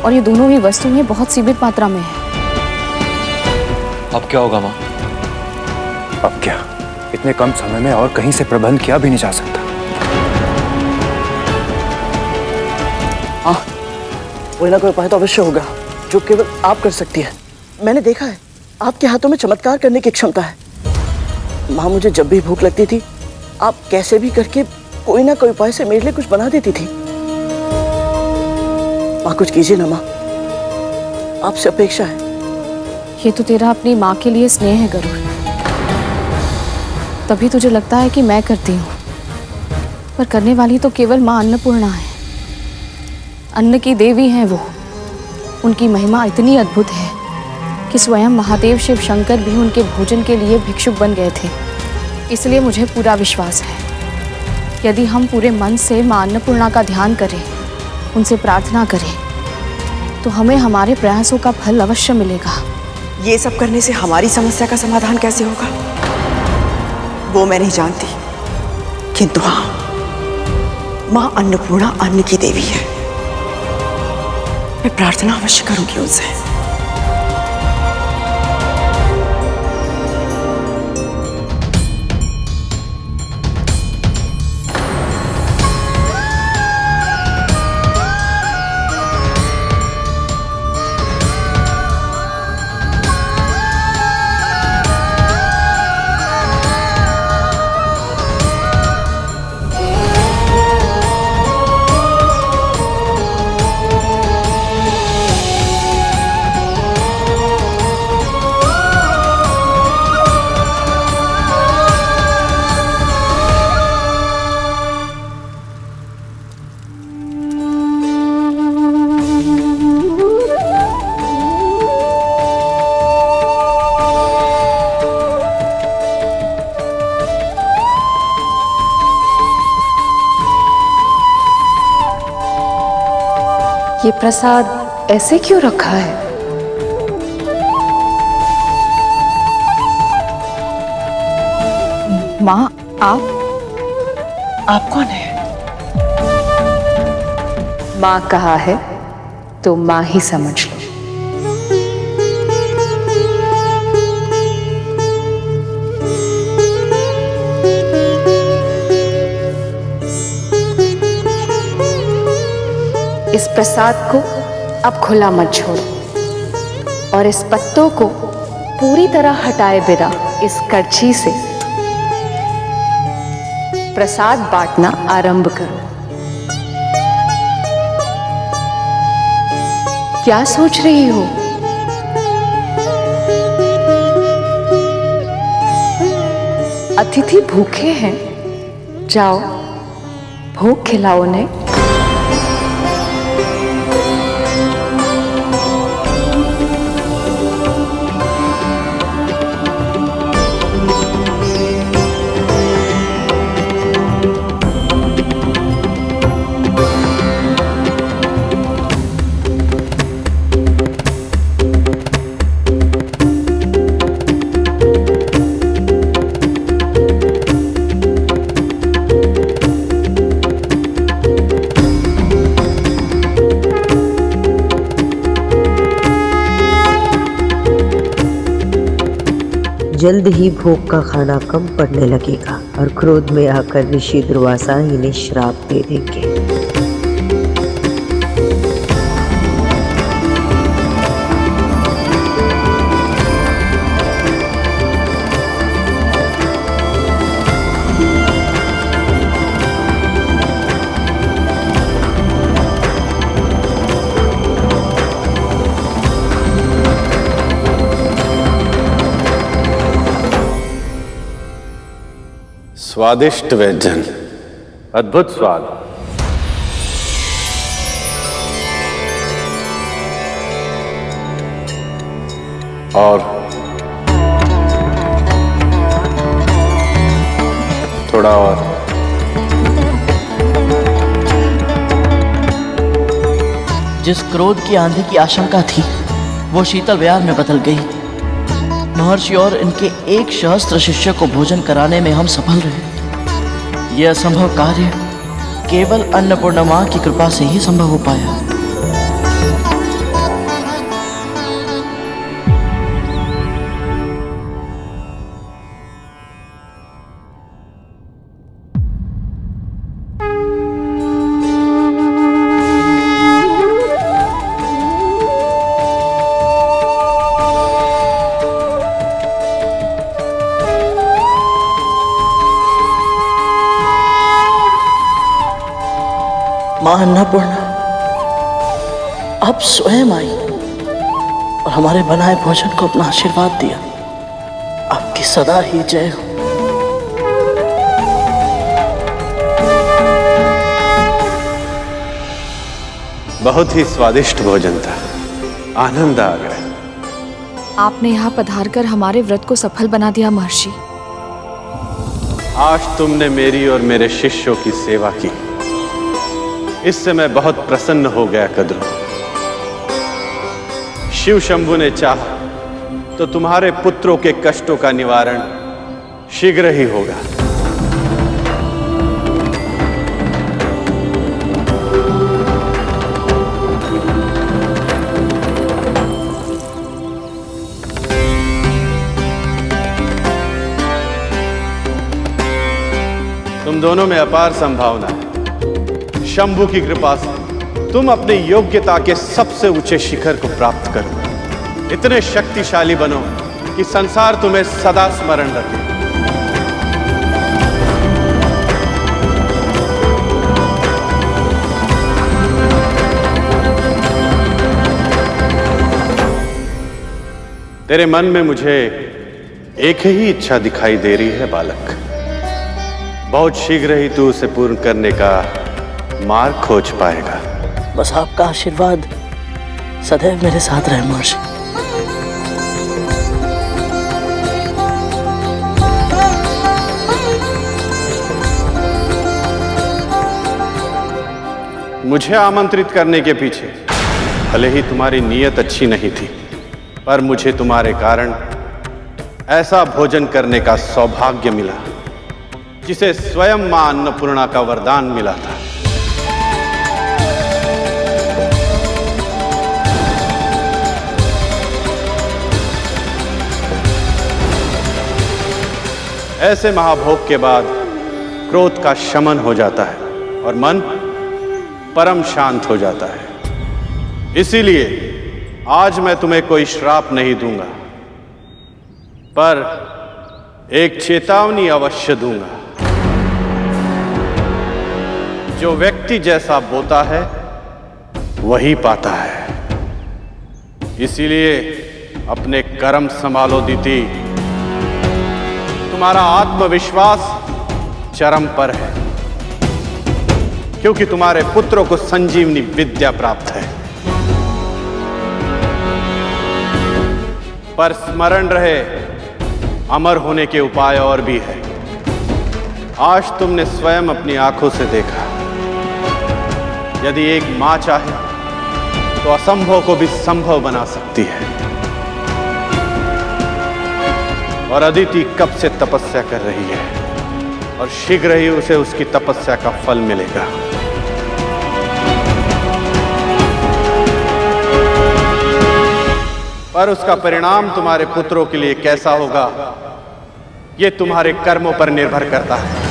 और ये दोनों ही वस्तुएं बहुत सीमित मात्रा में है। अब क्या होगा माँ? अब क्या, इतने कम समय में और कहीं से प्रबंध किया भी नहीं जा सकता। हाँ, कोई ना कोई उपाय तो अवश्य होगा जो केवल आप कर सकती है। मैंने देखा है आपके हाथों में चमत्कार करने की क्षमता है। माँ, मुझे जब भी भूख लगती थी आप कैसे भी करके कोई ना कोई उपाय से मेरे लिए कुछ बना देती थी। माँ, कुछ कीजिए ना माँ, आपसे अपेक्षा है। ये तो तेरा अपनी माँ के लिए स्नेह है गरुड़, तभी तुझे लगता है कि मैं करती हूँ, पर करने वाली तो केवल माँ अन्नपूर्णा है। अन्न की देवी हैं वो। उनकी महिमा इतनी अद्भुत है कि स्वयं महादेव शिव शंकर भी उनके भोजन के लिए भिक्षुक बन गए थे। इसलिए मुझे पूरा विश्वास है, यदि हम पूरे मन से माँ अन्नपूर्णा का ध्यान करें, उनसे प्रार्थना करें, तो हमें हमारे प्रयासों का फल अवश्य मिलेगा। ये सब करने से हमारी समस्या का समाधान कैसे होगा वो मैं नहीं जानती, किंतु हाँ, माँ अन्नपूर्णा अन्न की देवी है। मैं प्रार्थना अवश्य करूंगी उनसे। ये प्रसाद ऐसे क्यों रखा है? माँ, आप कौन है? माँ कहा है तो माँ ही समझ लो। इस प्रसाद को अब खुला मत छोड़ो और इस पत्तों को पूरी तरह हटाए बिना इस करछी से प्रसाद बांटना आरंभ करो। क्या सोच रही हो? अतिथि भूखे हैं, जाओ भोग खिलाओ उन्हें। जल्द ही भोग का खाना कम पड़ने लगेगा और क्रोध में आकर ऋषि दुर्वासा इन्हें श्राप दे देंगे। स्वादिष्ट व्यंजन, अद्भुत स्वाद। और थोड़ा और। जिस क्रोध की आंधी की आशंका थी वो शीतल व्यार में बदल गई। महर्षि और इनके एक सहस्त्र शिष्य को भोजन कराने में हम सफल रहे। यह असंभव कार्य केवल अन्नपूर्णा मां की कृपा से ही संभव हो पाया। मां अन्नपूर्णा अब स्वयं आई और हमारे बनाए भोजन को अपना आशीर्वाद दिया। आपकी सदा ही जय हो। बहुत ही स्वादिष्ट भोजन था, आनंद आ गया। आपने यहाँ पधार कर हमारे व्रत को सफल बना दिया महर्षि। आज तुमने मेरी और मेरे शिष्यों की सेवा की, इससे मैं बहुत प्रसन्न हो गया कद्रू। शिव शंभु ने चाहा तो तुम्हारे पुत्रों के कष्टों का निवारण शीघ्र ही होगा। तुम दोनों में अपार संभावना है। शंभु की कृपा से तुम अपनी योग्यता के सबसे ऊंचे शिखर को प्राप्त करो। इतने शक्तिशाली बनो कि संसार तुम्हें सदा स्मरण रखे। तेरे मन में मुझे एक ही इच्छा दिखाई दे रही है बालक। बहुत शीघ्र ही तू उसे पूर्ण करने का मार्ग खोज पाएगा। बस आपका आशीर्वाद सदैव मेरे साथ रहे महर्षि। मुझे आमंत्रित करने के पीछे भले ही तुम्हारी नीयत अच्छी नहीं थी, पर मुझे तुम्हारे कारण ऐसा भोजन करने का सौभाग्य मिला जिसे स्वयं मां अन्नपूर्णा का वरदान मिला था। ऐसे महाभोग के बाद क्रोध का शमन हो जाता है और मन परम शांत हो जाता है। इसीलिए आज मैं तुम्हें कोई श्राप नहीं दूंगा, पर एक चेतावनी अवश्य दूंगा। जो व्यक्ति जैसा बोता है वही पाता है। इसीलिए अपने कर्म संभालो दीति। तुम्हारा आत्मविश्वास चरम पर है, क्योंकि तुम्हारे पुत्रों को संजीवनी विद्या प्राप्त है। पर स्मरण रहे, अमर होने के उपाय और भी है। आज तुमने स्वयं अपनी आंखों से देखा, यदि एक मां चाहे तो असंभव को भी संभव बना सकती है। और अदिति कब से तपस्या कर रही है और शीघ्र ही उसे उसकी तपस्या का फल मिलेगा। पर उसका परिणाम तुम्हारे पुत्रों के लिए कैसा होगा, यह तुम्हारे कर्मों पर निर्भर करता है।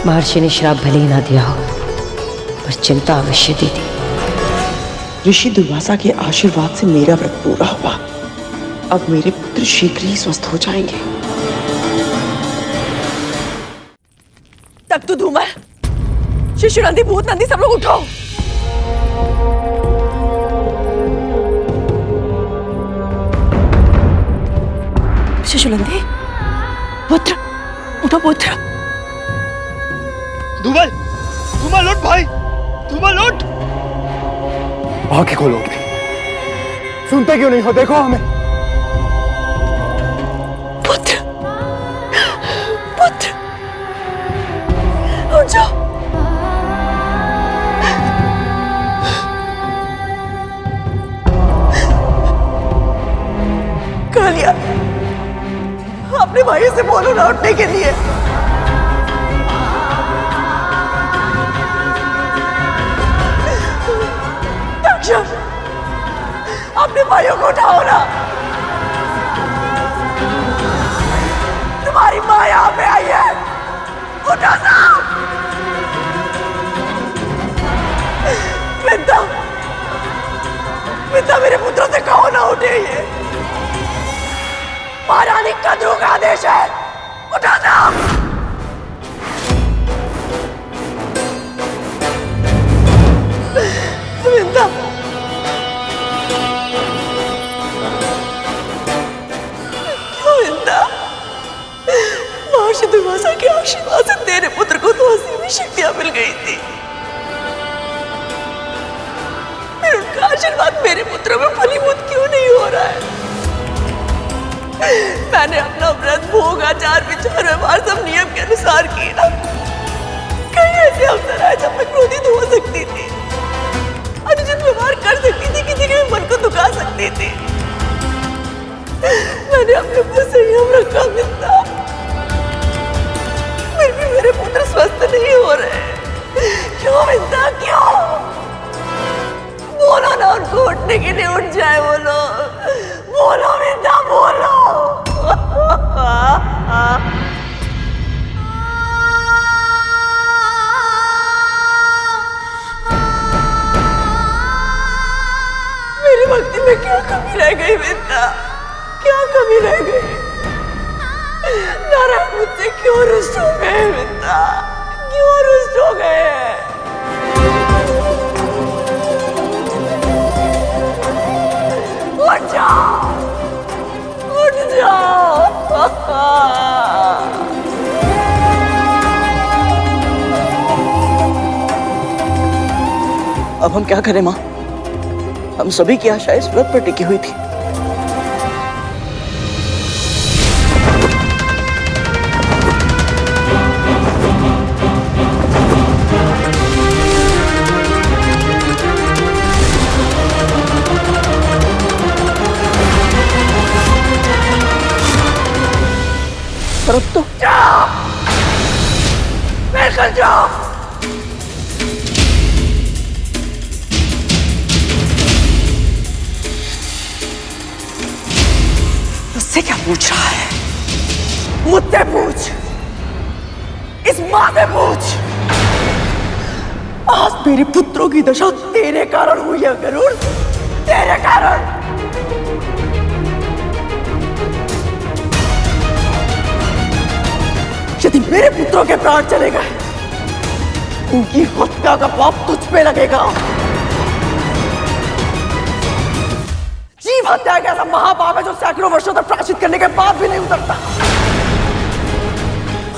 महर्षि ने श्राप भले ही ना दिया हो, पर चिंता अवश्य दी थी। ऋषि दुर्वासा के आशीर्वाद से मेरा व्रत पूरा हुआ। अब मेरे पुत्र शीघ्र ही स्वस्थ हो जाएंगे। तक तो धूमर, शिशु नंदी, भूत नंदी, सब लोग उठो। शिशु नंदी, पुत्र उठो, पुत्र। धूमल, धूमल उठ भाई, धूमल उठ। आंखें खोलो अपनी, सुनते क्यों नहीं हो? देखो हमें। पुत्र, पुत्र, उठ जाओ। कालिया, अपने भाई से बोलो ना उठने के लिए। अपने भाइयों को उठाओ ना। तुम्हारी माँ यहाँ पे आई है, उठो ना। विद्या, विद्या, मेरे पुत्रों से कहो ना उठे। ये महारानी कद्रू का आदेश है, उठो ना। विद्या, महर्षि दुर्वासा के आशीर्वाद से तेरे पुत्र को तो असीम शक्तियां मिल गई थी, फिर उनका आशीर्वाद मेरे पुत्रों में फलीभूत क्यों नहीं हो रहा है? मैंने अपना व्रत, भोग, आचार, विचार, व्यवहार सब नियम के अनुसार किया। कई ऐसे अवसर आए जब मैं क्रोधित हो सकती थी, अनुचित व्यवहार कर सकती थी, किसी के मन को दुखा सकती थी। मैंने अपने पर संयम रखा मिलता, फिर भी मेरे पुत्र स्वस्थ नहीं हो रहे। क्यों विद्या, क्यों? बोलो ना उनको उठने के लिए, उठ जाए। बोलो, बोलो विद्या, बोलो। मेरी भक्ति में क्या कमी रह गई विद्या, क्या कमी रह गई? नारायण मुझसे क्यों रुष्ट हो गए विद्या, क्यों रुष्ट हो गए? उठ जाओ, उठ जाओ। अब हम क्या करें माँ? हम सभी की आशा इस व्रत पर टिकी हुई थी। परंतु निकल जाओ। मुझसे क्या पूछ रहा है? मुझसे पूछ, इस मां से पूछ। आज मेरे पुत्रों की दशा तेरे कारण हुई है गरुड़, तेरे कारण। यदि मेरे पुत्रों के प्राण चले गए, उनकी हत्या का पाप तुझ पे लगेगा। जीव हत्या का ऐसा महापाप है जो सैकड़ों वर्षों तक प्रायश्चित करने के बाद भी नहीं उतरता।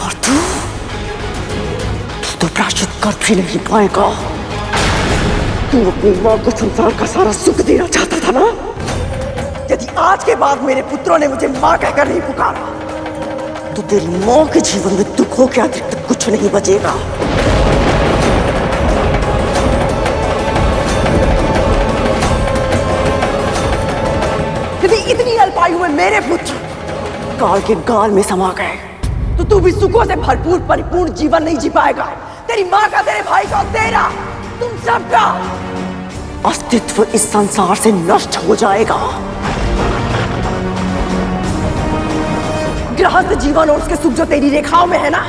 और तू तो प्रायश्चित कर भी नहीं पाएगा। तू अपनी मां को संसार का सारा सुख देना चाहता था ना? यदि आज के बाद मेरे पुत्रों ने मुझे मां कहकर नहीं पुकारा, तो तेरी मां के जीवन में दुखों के अतिरिक्त कुछ नहीं बचेगा। यदि इतनी अल्पायु में मेरे पुत्र काल के गाल में समा गए, तो तू भी सुखों से भरपूर परिपूर्ण जीवन नहीं जी पाएगा। तेरी मां का, तेरे भाई का, तेरा, तुम सबका अस्तित्व इस संसार से नष्ट हो जाएगा। गृहस्थ जीवन और उसके सुख जो तेरी रेखाओं में है ना,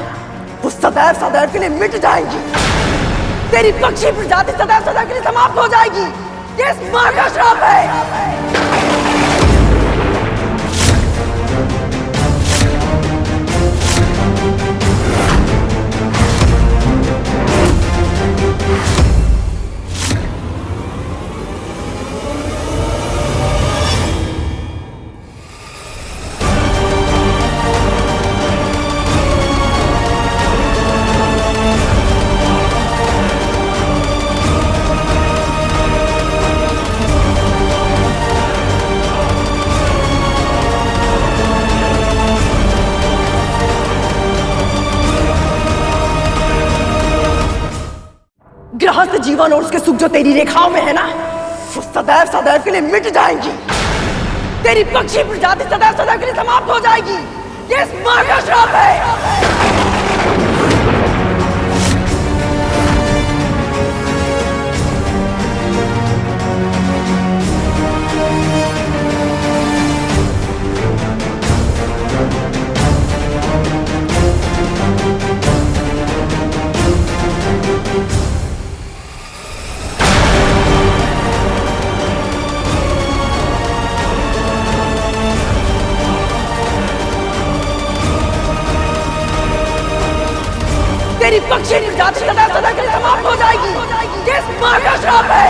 वो सदैव सदैव के लिए मिट जाएंगी। तेरी पक्षी प्रजाति सदैव सदैव के लिए समाप्त हो जाएगी। ये इस मां का श्राप है। गृहस्थ जीवन और उसके सुख जो तेरी रेखाओं में है ना, वो सदैव सदैव के लिए मिट जाएंगी। तेरी पक्षी प्रजाति सदैव सदैव के लिए समाप्त हो जाएगी। ये इस मां का श्राप है। तेरी पक्षी प्रजाति सदैव सदैव के लिए समाप्त हो जाएगी। ये इस मां का श्राप है।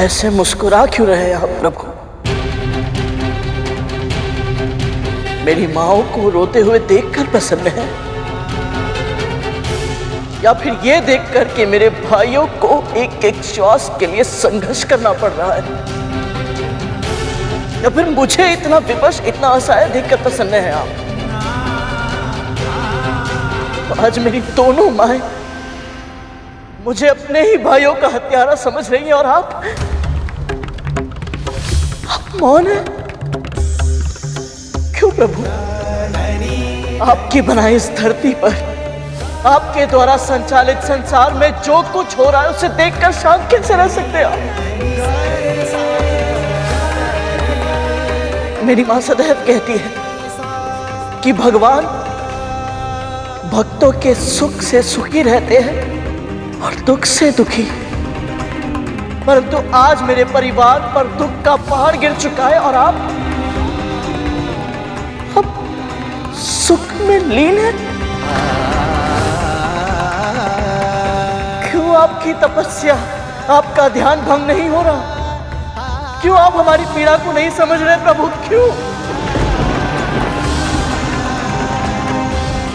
ऐसे मुस्कुरा क्यों रहे आप प्रभु? मेरी माओ को रोते हुए देखकर प्रसन्न है, या फिर ये देखकर कि मेरे भाइयों को एक एक श्वास के लिए संघर्ष करना पड़ रहा है, या फिर मुझे इतना विवश, इतना असहाय देखकर प्रसन्न है आप? तो आज मेरी दोनों माएं मुझे अपने ही भाइयों का हत्यारा समझ रही हैं और आप मौन है क्यों प्रभु? आपकी बनाई इस धरती पर, आपके द्वारा संचालित संसार में जो कुछ हो रहा है उसे देखकर शांत कैसे रह सकते हैं आप? मेरी मां सदैव कहती है कि भगवान भक्तों के सुख से सुखी रहते हैं और दुख से दुखी। परंतु आज मेरे परिवार पर दुख का पहाड़ गिर चुका है और आप अब सुख में लीन हैं। क्यों आपकी तपस्या, आपका ध्यान भंग नहीं हो रहा? क्यों आप हमारी पीड़ा को नहीं समझ रहे प्रभु? क्यों?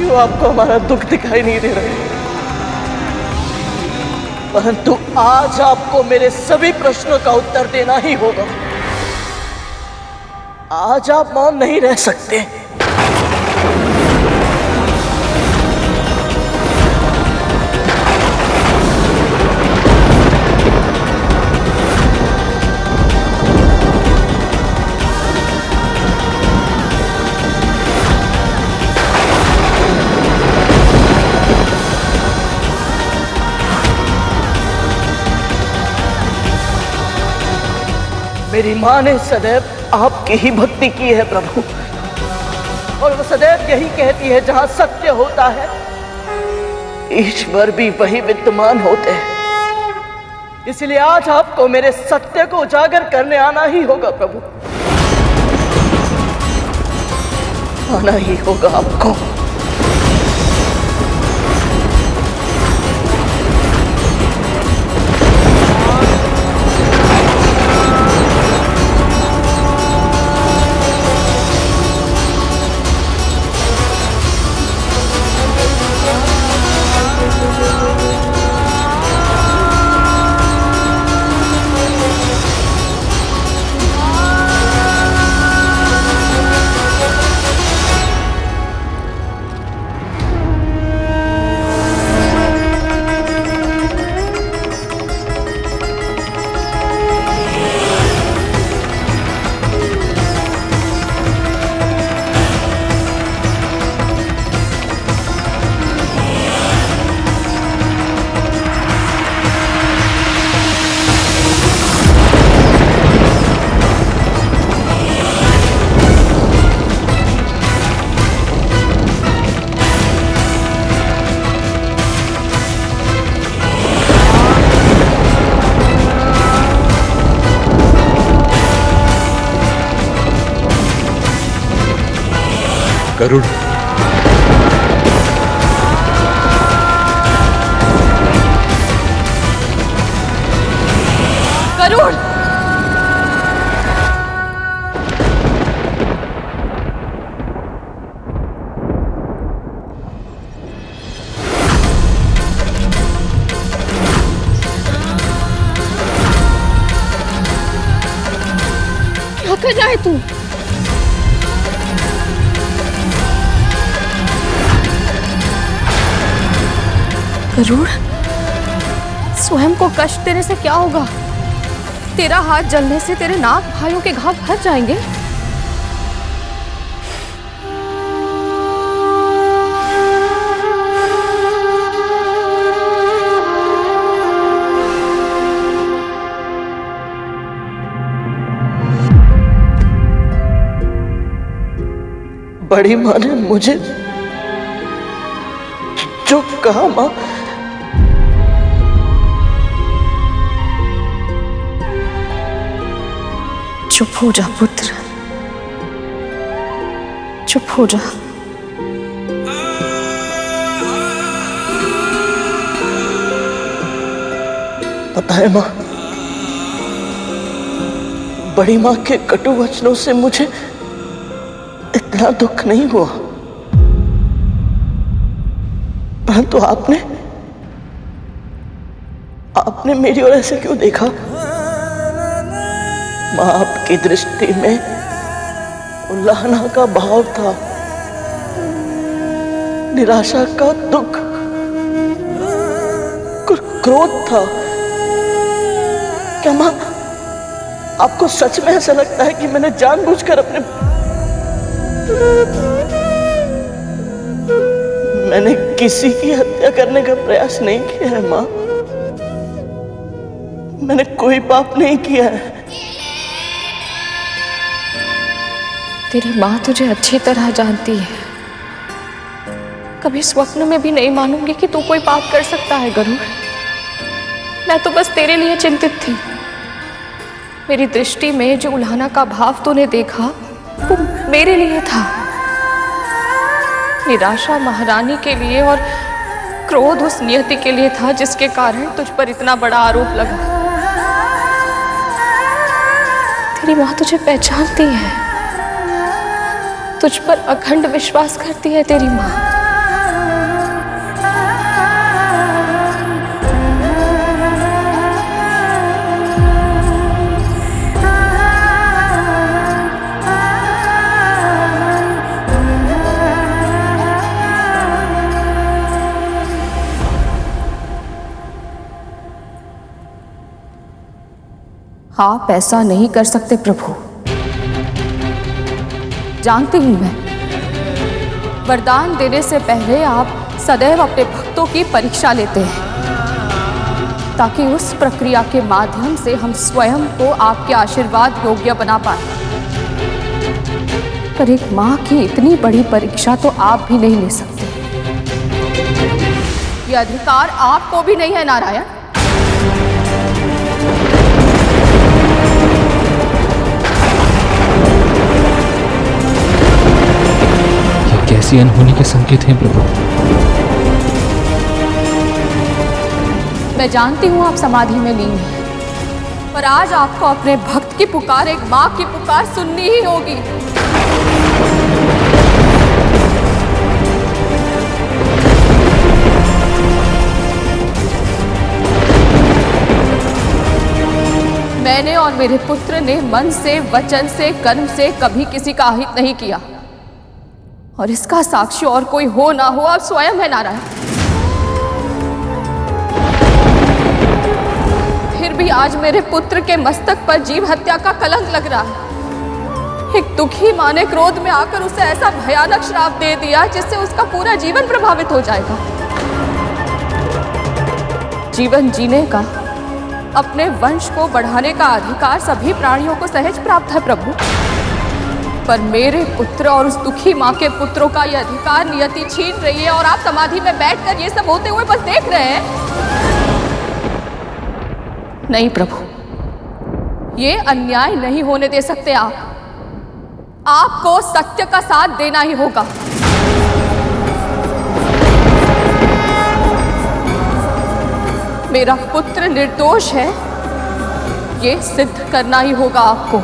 क्यों आपको हमारा दुख दिखाई नहीं दे रहा? परंतु आज आपको मेरे सभी प्रश्नों का उत्तर देना ही होगा। आज आप मौन नहीं रह सकते। मेरी मां ने सदैव आपकी ही भक्ति की है प्रभु, और वो सदैव यही कहती है जहां सत्य होता है ईश्वर भी वही विद्यमान होते हैं। इसलिए आज आपको मेरे सत्य को उजागर करने आना ही होगा प्रभु, आना ही होगा आपको। गरुड़, गरुड़, क्या कर रहा है तू? गरुड़, स्वयं को कष्ट देने से क्या होगा? तेरा हाथ जलने से तेरे नाग भाइयों के घाव भर जाएंगे। बड़ी माँ ने मुझे जो कहा, माँ चुप हो जा पुत्र, चुप हो जा। पता है माँ, बड़ी माँ के कटु वचनों से मुझे इतना दुख नहीं हुआ, परंतु आपने मेरी ओर ऐसे क्यों देखा? माँ, आपकी दृष्टि में उल्लाहना का भाव था, निराशा का दुख, क्रोध था। क्या माँ, आपको सच में ऐसा लगता है कि मैंने जानबूझकर मैंने किसी की हत्या करने का प्रयास नहीं किया है माँ? मैंने कोई पाप नहीं किया है। तेरी माँ तुझे अच्छी तरह जानती है, कभी स्वप्न में भी नहीं मानूंगी कि तू कोई पाप कर सकता है गरुड़। मैं तो बस तेरे लिए चिंतित थी। मेरी दृष्टि में जो उल्हाना का भाव तूने देखा वो मेरे लिए था, निराशा महारानी के लिए और क्रोध उस नियति के लिए था जिसके कारण तुझ पर इतना बड़ा आरोप लगा। तेरी माँ तुझे पहचानती है, तुझ पर अखंड विश्वास करती है तेरी माँ। आप ऐसा नहीं कर सकते प्रभु। जानती हूं मैं, वरदान देने से पहले आप सदैव अपने भक्तों की परीक्षा लेते हैं, ताकि उस प्रक्रिया के माध्यम से हम स्वयं को आपके आशीर्वाद योग्य बना पाए। पर एक माँ की इतनी बड़ी परीक्षा तो आप भी नहीं ले सकते। ये अधिकार आपको भी नहीं है नारायण। ये कैसी अनहोनी के संकेत हैं प्रभु? मैं जानती हूं आप समाधि में लीन हैं, पर आज आपको अपने भक्त की पुकार, एक माँ की पुकार सुननी ही होगी। मैंने और मेरे पुत्र ने मन से, वचन से, कर्म से कभी किसी का अहित नहीं किया, और इसका साक्षी और कोई हो ना हो, आप स्वयं है नारायण। फिर भी आज मेरे पुत्र के मस्तक पर जीव हत्या का कलंक लग रहा है। एक दुखी माँ ने क्रोध में आकर उसे ऐसा भयानक श्राप दे दिया जिससे उसका पूरा जीवन प्रभावित हो जाएगा। जीवन जीने का, अपने वंश को बढ़ाने का अधिकार सभी प्राणियों को सहज प्राप्त है प्रभु, पर मेरे पुत्र और उस दुखी माँ के पुत्रों का यह अधिकार नियति छीन रही है, और आप समाधि में बैठकर ये सब होते हुए बस देख रहे हैं। नहीं प्रभु, ये अन्याय नहीं होने दे सकते आप। आपको सत्य का साथ देना ही होगा। मेरा पुत्र निर्दोष है, ये सिद्ध करना ही होगा आपको।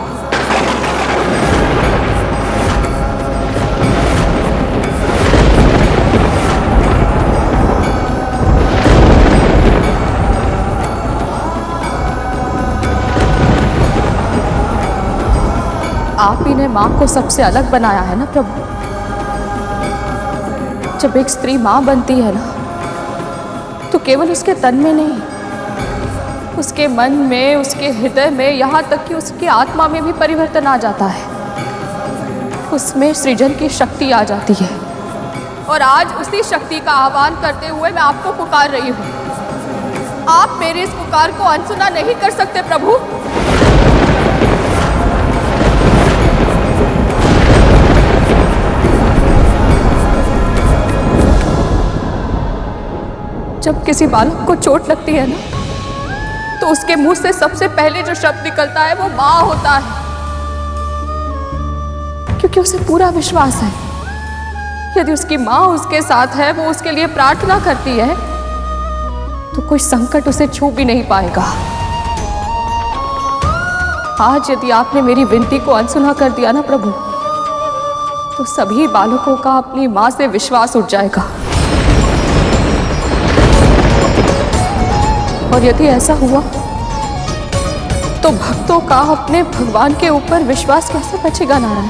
आप ही ने माँ को सबसे अलग बनाया है ना प्रभु। जब एक स्त्री माँ बनती है ना, तो केवल उसके तन में नहीं, उसके मन में, उसके हृदय में, यहाँ तक कि उसकी आत्मा में भी परिवर्तन आ जाता है। उसमें सृजन की शक्ति आ जाती है, और आज उसी शक्ति का आह्वान करते हुए मैं आपको पुकार रही हूँ। आप मेरी इस पुकार को अनसुना नहीं कर सकते प्रभु। जब किसी बालक को चोट लगती है ना, तो उसके मुंह से सबसे पहले जो शब्द निकलता है वो माँ होता है, क्योंकि उसे पूरा विश्वास है यदि उसकी माँ उसके साथ है, वो उसके लिए प्रार्थना करती है, तो कोई संकट उसे छू भी नहीं पाएगा। आज यदि आपने मेरी विनती को अनसुना कर दिया ना प्रभु, तो सभी बालकों का अपनी माँ से विश्वास उठ जाएगा। और यदि ऐसा हुआ तो भक्तों का अपने भगवान के ऊपर विश्वास कैसे बचेगा नारायण?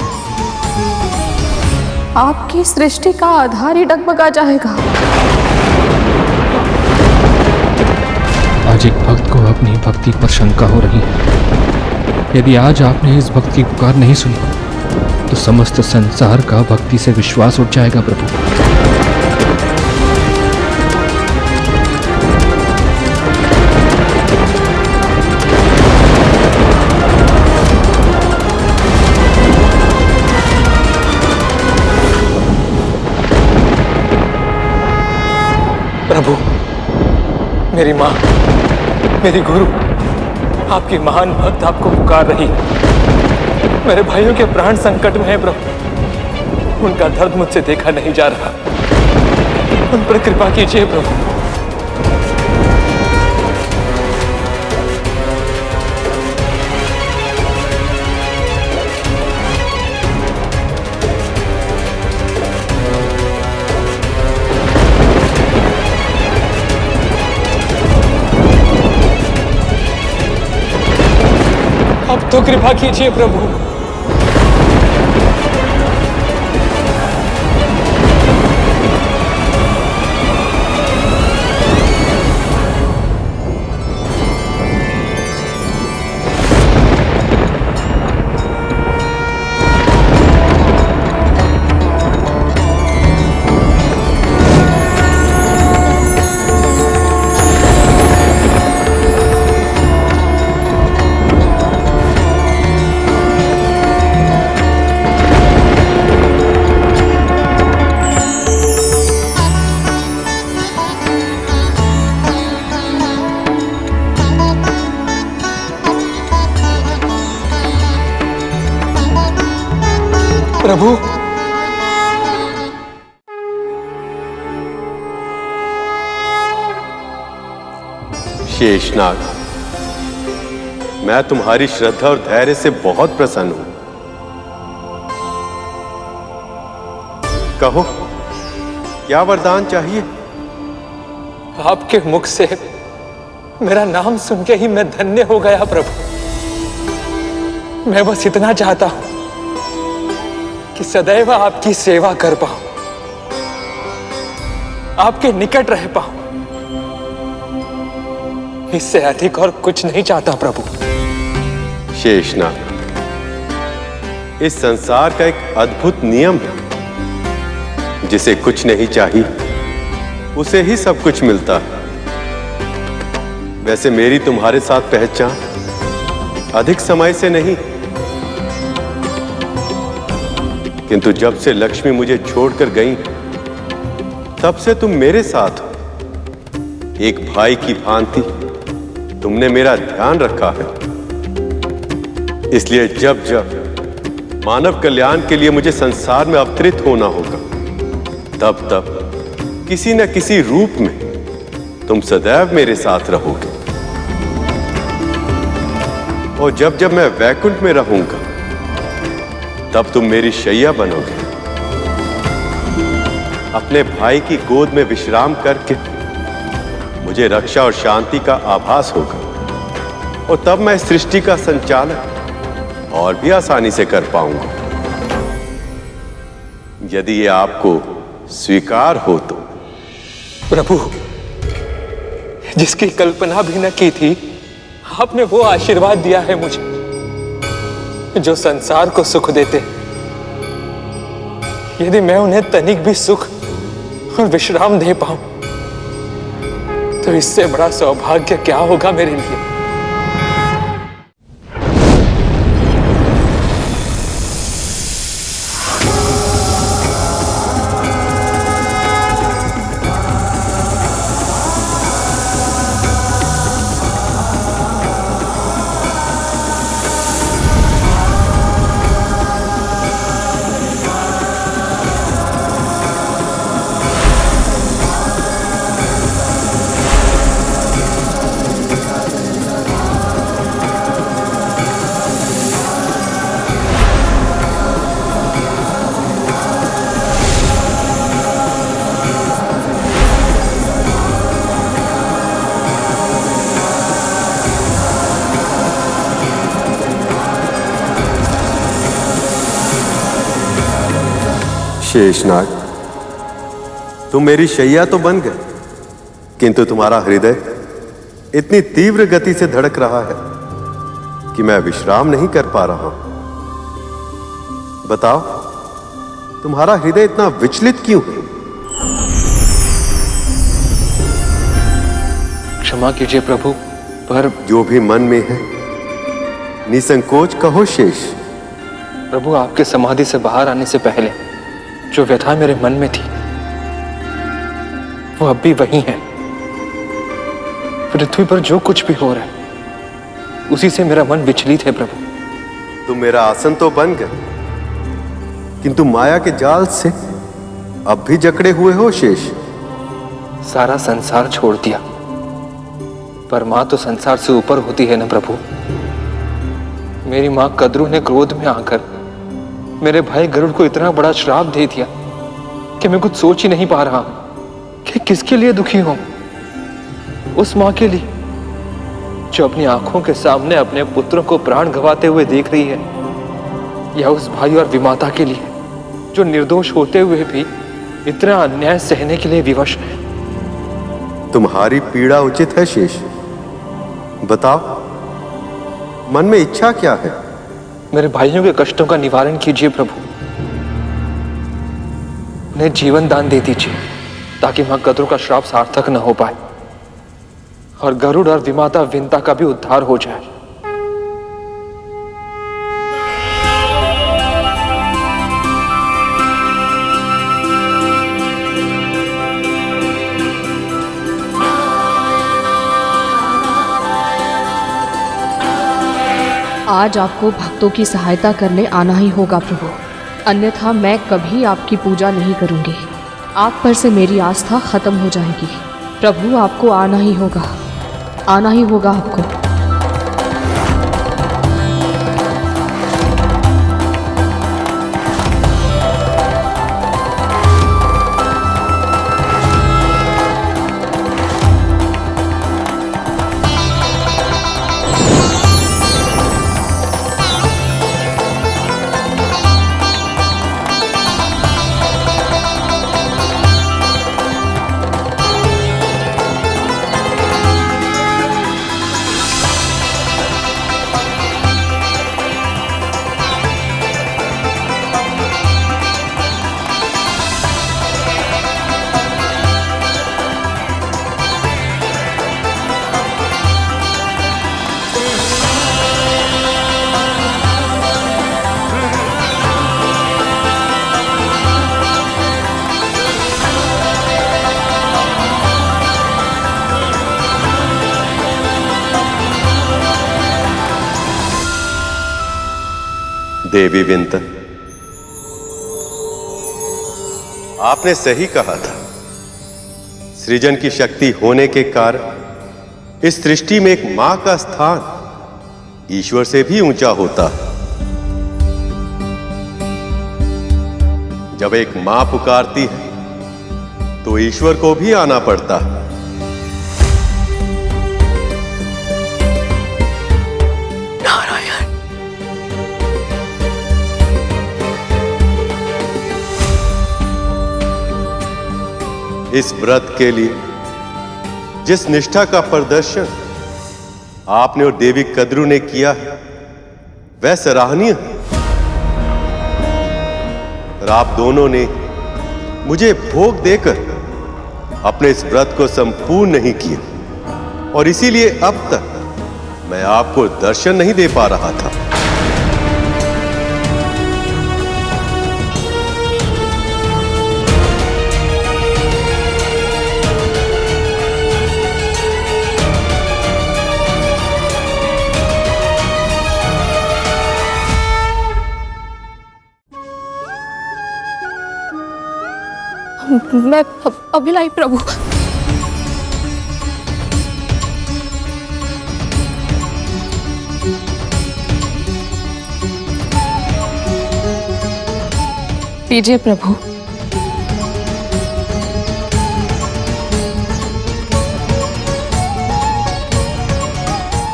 आपकी सृष्टि का आधार ही डगमगा जाएगा। आज एक भक्त को अपनी भक्ति पर शंका हो रही है। यदि आज आपने इस भक्त की पुकार नहीं सुनी, तो समस्त संसार का भक्ति से विश्वास उठ जाएगा प्रभु। प्रभु, मेरी माँ, मेरी गुरु, आपकी महान भक्त आपको पुकार रही। मेरे भाइयों के प्राण संकट में है प्रभु, उनका दर्द मुझसे देखा नहीं जा रहा, उन पर कृपा कीजिए प्रभु। अब तो कृपा कीजिए प्रभु। प्रभु। शेषनाग, मैं तुम्हारी श्रद्धा और धैर्य से बहुत प्रसन्न हूं। कहो, क्या वरदान चाहिए? आपके मुख से मेरा नाम सुन के ही मैं धन्य हो गया प्रभु। मैं बस इतना चाहता हूं कि सदैव आपकी सेवा कर पाऊं, आपके निकट रह पाऊं। इससे अधिक और कुछ नहीं चाहता प्रभु। शेषनाग, इस संसार का एक अद्भुत नियम है, जिसे कुछ नहीं चाहिए उसे ही सब कुछ मिलता है। वैसे मेरी तुम्हारे साथ पहचान अधिक समय से नहीं, किंतु जब से लक्ष्मी मुझे छोड़कर गई तब से तुम मेरे साथ हो। एक भाई की भांति तुमने मेरा ध्यान रखा है। इसलिए जब जब मानव कल्याण के लिए मुझे संसार में अवतरित होना होगा, तब तब किसी न किसी रूप में तुम सदैव मेरे साथ रहोगे। और जब जब मैं वैकुंठ में रहूंगा, तब तुम मेरी शैया बनोगे। अपने भाई की गोद में विश्राम करके मुझे रक्षा और शांति का आभास होगा, और तब मैं सृष्टि का संचालन और भी आसानी से कर पाऊंगा। यदि ये आपको स्वीकार हो तो। प्रभु, जिसकी कल्पना भी न की थी, आपने वो आशीर्वाद दिया है मुझे जो संसार को सुख देते। यदि मैं उन्हें तनिक भी सुख और विश्राम दे पाऊं, तो इससे बड़ा सौभाग्य क्या होगा मेरे लिए। शेषनाग, तुम मेरी शैया तो बन गए, किंतु तुम्हारा हृदय इतनी तीव्र गति से धड़क रहा है कि मैं विश्राम नहीं कर पा रहा हूं। बताओ, तुम्हारा हृदय इतना विचलित क्यों है? क्षमा कीजिए प्रभु, पर जो भी मन में है निसंकोच कहो शेष। प्रभु, आपके समाधि से बाहर आने से पहले जो व्यथा मेरे मन में थी, वो अब भी वही है। पृथ्वी पर जो कुछ भी हो रहा है, उसी से मेरा मन विचलित है प्रभु। तुम मेरा आसन तो बन गए, किंतु माया के जाल से अब भी जकड़े हुए हो शेष। सारा संसार छोड़ दिया, पर मां तो संसार से ऊपर होती है ना प्रभु। मेरी मां कद्रू ने क्रोध में आकर मेरे भाई गरुड़ को इतना बड़ा श्राप दे दिया कि मैं कुछ सोच ही नहीं पा रहा कि किसके लिए दुखी हूं। उस मां के लिए जो अपनी आंखों के सामने अपने पुत्रों को प्राण गंवाते हुए देख रही है, या उस भाई और विमाता के लिए जो निर्दोष होते हुए भी इतना अन्याय सहने के लिए विवश है। तुम्हारी पीड़ा उचित है शेष। बताओ, मन में इच्छा क्या है? मेरे भाइयों के कष्टों का निवारण कीजिए प्रभु। उन्हें जीवन दान दे दीजिए, ताकि मां कद्रू का श्राप सार्थक न हो पाए और गरुड़ और विमाता विंता का भी उद्धार हो जाए। आज आपको भक्तों की सहायता करने आना ही होगा प्रभु। अन्यथा मैं कभी आपकी पूजा नहीं करूंगी। आप पर से मेरी आस्था खत्म हो जाएगी। प्रभु, आपको आना ही होगा, आना ही होगा आपको। देवी विंतर, आपने सही कहा था। सृजन की शक्ति होने के कारण इस सृष्टि में एक मां का स्थान ईश्वर से भी ऊंचा होता है। जब एक मां पुकारती है तो ईश्वर को भी आना पड़ता है। इस व्रत के लिए जिस निष्ठा का प्रदर्शन आपने और देवी कद्रू ने किया है वह सराहनीय है। और आप दोनों ने मुझे भोग देकर अपने इस व्रत को संपूर्ण नहीं किया और इसीलिए अब तक मैं आपको दर्शन नहीं दे पा रहा था। मैं अभिलाई प्रभु। लीजिए प्रभु।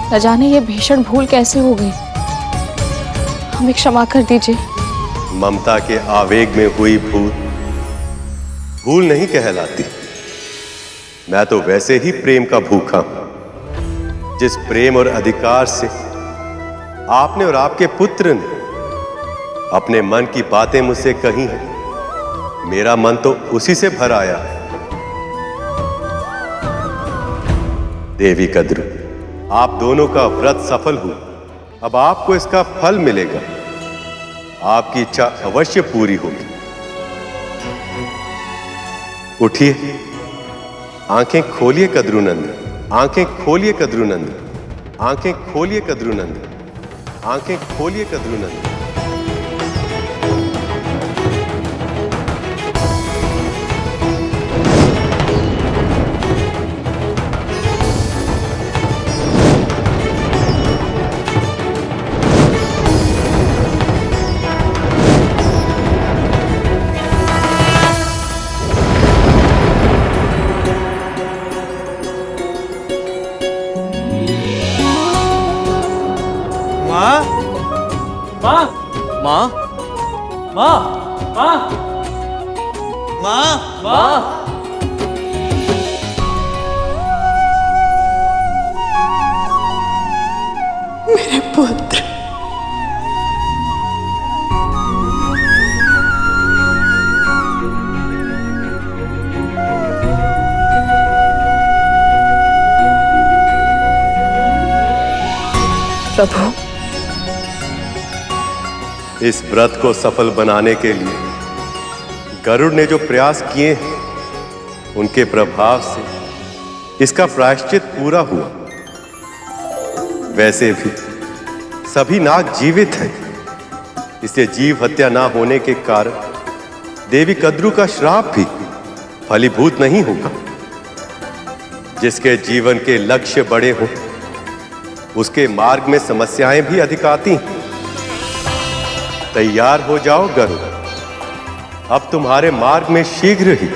न जाने ये भीषण भूल कैसे हो गई, हमें क्षमा कर दीजिए। ममता के आवेग में हुई भूल नहीं कहलाती। मैं तो वैसे ही प्रेम का भूखा हूं। जिस प्रेम और अधिकार से आपने और आपके पुत्र ने अपने मन की बातें मुझसे कही हैं, मेरा मन तो उसी से भर आया है। देवी कद्रू, आप दोनों का व्रत सफल हुआ। अब आपको इसका फल मिलेगा। आपकी इच्छा अवश्य पूरी होगी। उठिए, आंखें खोलिए कद्रूनंद, आंखें खोलिए कद्रूनंद, आंखें खोलिए कद्रूनंद, आंखें खोलिए कद्रूनंद। मेरे पुत्र, प्रभु, इस व्रत को सफल बनाने के लिए गरुड़ ने जो प्रयास किए हैं, उनके प्रभाव से इसका प्रायश्चित पूरा हुआ। वैसे भी सभी नाग जीवित हैं, इसलिए जीव हत्या ना होने के कारण देवी कद्रू का श्राप भी फलीभूत नहीं होगा। जिसके जीवन के लक्ष्य बड़े हो उसके मार्ग में समस्याएं भी अधिक आती हैं। तैयार हो जाओ गरुड़, अब तुम्हारे मार्ग में शीघ्र ही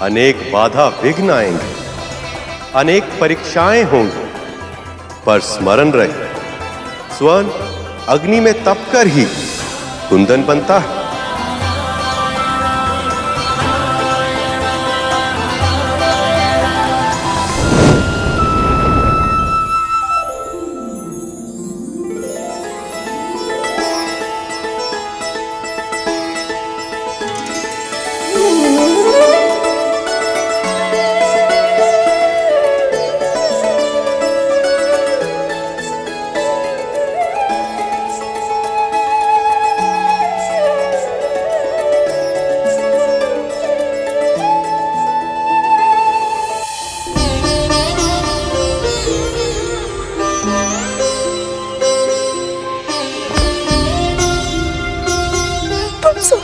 अनेक बाधा विघ्न आएंगे, अनेक परीक्षाएं होंगी, पर स्मरण रहे स्वर्ण अग्नि में तपकर ही कुंदन बनता है।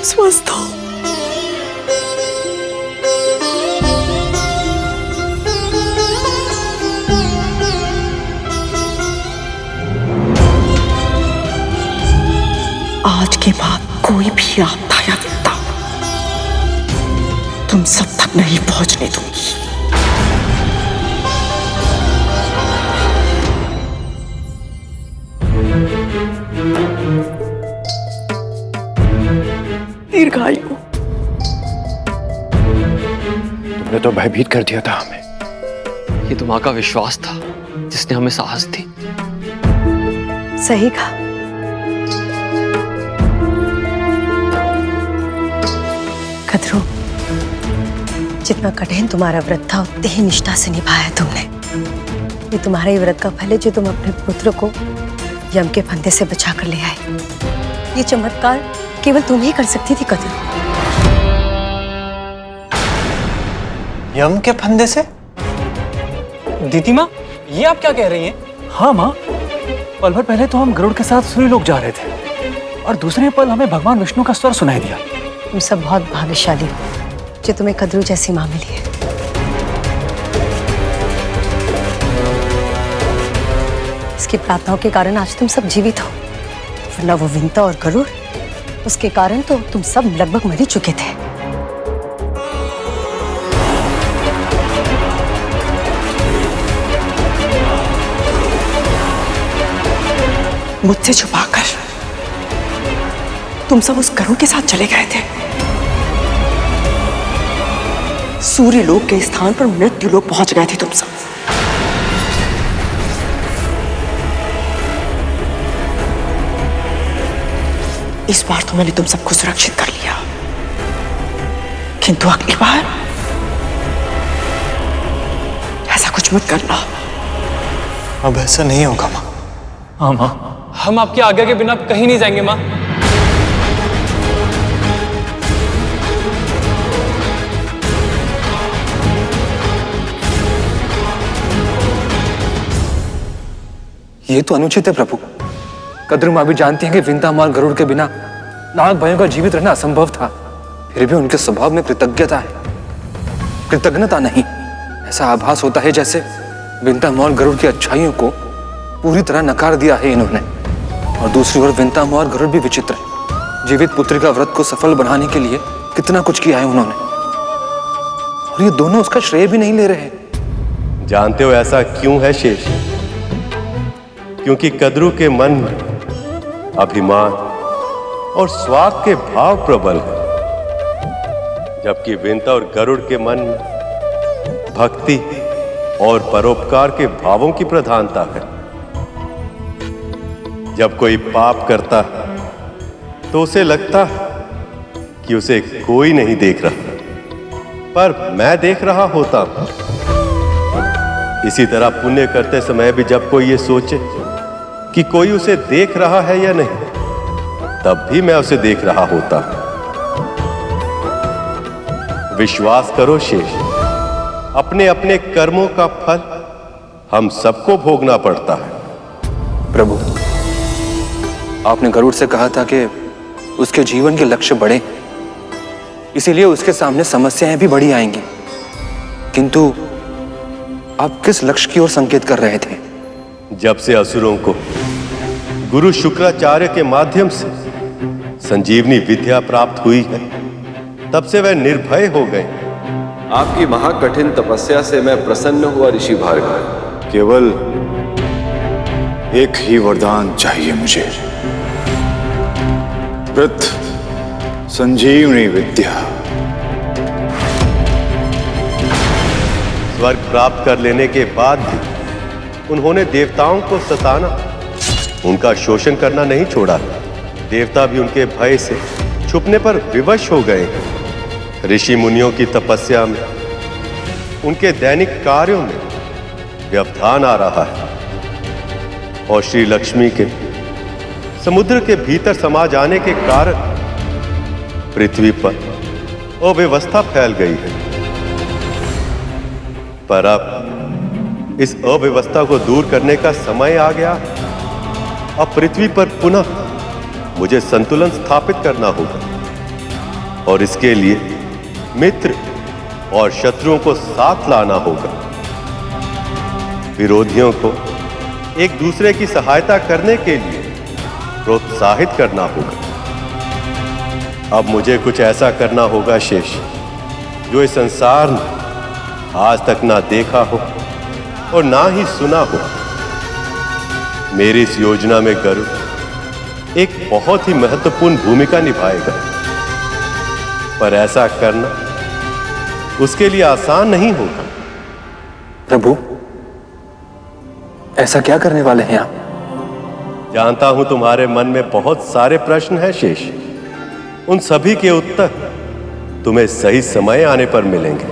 स्वस्थ हो। आज के बाद कोई भी आपदा या विपदा तुम सब तक नहीं पहुंचने दूंगी। दीर्घायु। तुमने तो भयभीत कर दिया था हमें। ये तो माँ का विश्वास था जिसने हमें साहस दी। सही कहा। कद्रू, जितना कठिन तुम्हारा व्रत था उतनी ही निष्ठा से निभाया तुमने। ये तुम्हारा ही व्रत का फल है जो तुम अपने पुत्र को यम के फंदे से बचा कर ले आए। ये चमत्कार केवल तुम ही कर सकती थी कद्रू। यम के फंदे से? दीदी माँ, ये आप क्या कह रही हैं? हाँ माँ, पल भर पहले तो हम गरुड़ के साथ सूर्यलोक जा रहे थे और दूसरे पल हमें भगवान विष्णु का स्वर सुनाई दिया। तुम सब बहुत भाग्यशाली हो जो तुम्हें कद्रू जैसी माँ मिली है। इसकी प्रार्थनाओं के कारण आज तुम सब जीवित हो, वरना वो विंता और गरुड़, उसके कारण तो तुम सब लगभग मर ही चुके थे। मुझसे छुपाकर तुम सब उस गरुड़ के साथ चले गए थे। सूर्य लोक के स्थान पर मृत्यु लोक पहुंच गए थे तुम सब। इस बार तो मैंने तुम सबको सुरक्षित कर लिया, किंतु अगली बार ऐसा कुछ मत करना। अब ऐसा नहीं होगा माँ। हाँ माँ, हम आपकी आज्ञा के बिना कहीं नहीं जाएंगे माँ। ये तो अनुचित है प्रभु। कद्रू माँ भी जानती है कि विंता माँ गरुड़ के बिना नाग भाइयों का जीवित रहना असंभव था, फिर भी उनके स्वभाव में कृतज्ञता है, कृतज्ञता नहीं। ऐसा आभास होता है जैसे विंता माँ और गरुड़ की अच्छाइयों को पूरी तरह नकार दिया है इन्होंने। और दूसरी ओर विंता माँ और गरुड़ भी विचित्र है। जीवित पुत्री का व्रत को सफल बनाने के लिए कितना कुछ किया है उन्होंने, और ये दोनों उसका श्रेय भी नहीं ले रहे। जानते हो ऐसा क्यों है शेष? क्योंकि कद्रू के मन में अभिमान और स्वार्थ के भाव प्रबल है, जबकि विंता और गरुड़ के मन में भक्ति और परोपकार के भावों की प्रधानता है। जब कोई पाप करता है तो उसे लगता है कि उसे कोई नहीं देख रहा, पर मैं देख रहा होता हूं। इसी तरह पुण्य करते समय भी जब कोई ये सोचे कि कोई उसे देख रहा है या नहीं, तब भी मैं उसे देख रहा होता। विश्वास करो शेष, अपने अपने कर्मों का फल हम सबको भोगना पड़ता है। प्रभु, आपने गरुड़ से कहा था कि उसके जीवन के लक्ष्य बड़े, इसीलिए उसके सामने समस्याएं भी बड़ी आएंगी। किंतु आप किस लक्ष्य की ओर संकेत कर रहे थे? जब से असुरों को गुरु शुक्राचार्य के माध्यम से संजीवनी विद्या प्राप्त हुई है, तब से वह निर्भय हो गए। आपकी महाकठिन तपस्या से मैं प्रसन्न हुआ ऋषि भार्गव। केवल एक ही वरदान चाहिए मुझे, वृत्त संजीवनी विद्या। स्वर्ग प्राप्त कर लेने के बाद भी उन्होंने देवताओं को सताना, उनका शोषण करना नहीं छोड़ा। देवता भी उनके भय से छुपने पर विवश हो गए। ऋषि मुनियों की तपस्या में, उनके दैनिक कार्यों में व्यवधान आ रहा है और श्री लक्ष्मी के समुद्र के भीतर समा जाने के कारण पृथ्वी पर अव्यवस्था फैल गई है। पर अब इस अव्यवस्था को दूर करने का समय आ गया। अब पृथ्वी पर पुनः मुझे संतुलन स्थापित करना होगा और इसके लिए मित्र और शत्रुओं को साथ लाना होगा। विरोधियों को एक दूसरे की सहायता करने के लिए प्रोत्साहित करना होगा। अब मुझे कुछ ऐसा करना होगा शेष, जो इस संसार ने आज तक ना देखा हो और ना ही सुना हो। मेरी इस योजना में गरुड़ एक बहुत ही महत्वपूर्ण भूमिका निभाएगा, पर ऐसा करना उसके लिए आसान नहीं होगा। प्रभु, ऐसा क्या करने वाले हैं आप? जानता हूं तुम्हारे मन में बहुत सारे प्रश्न हैं शेष। उन सभी के उत्तर तुम्हें सही समय आने पर मिलेंगे,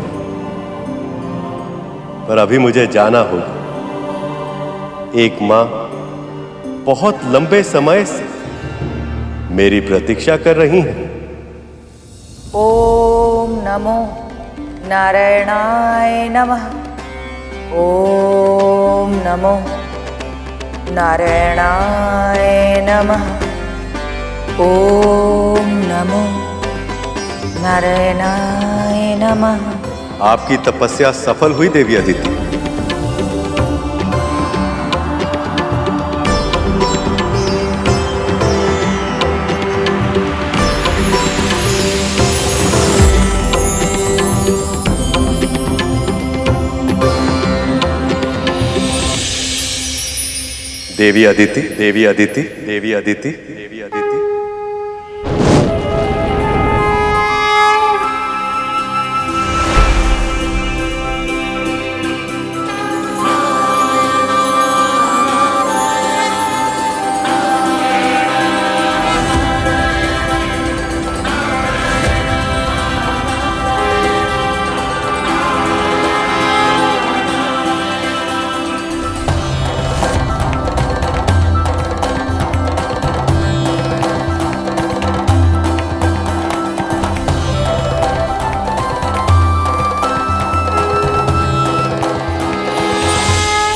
पर अभी मुझे जाना होगा। एक मां बहुत लंबे समय से मेरी प्रतीक्षा कर रही है। ओम नमो नारायणाय नमः। ओम नमो नारायणाय नमः। ओम नमो नारायणाय नमः। आपकी तपस्या सफल हुई देवी अदिति। देवी अदिति, देवी अदिति, देवी अदिति, देवी अदिति।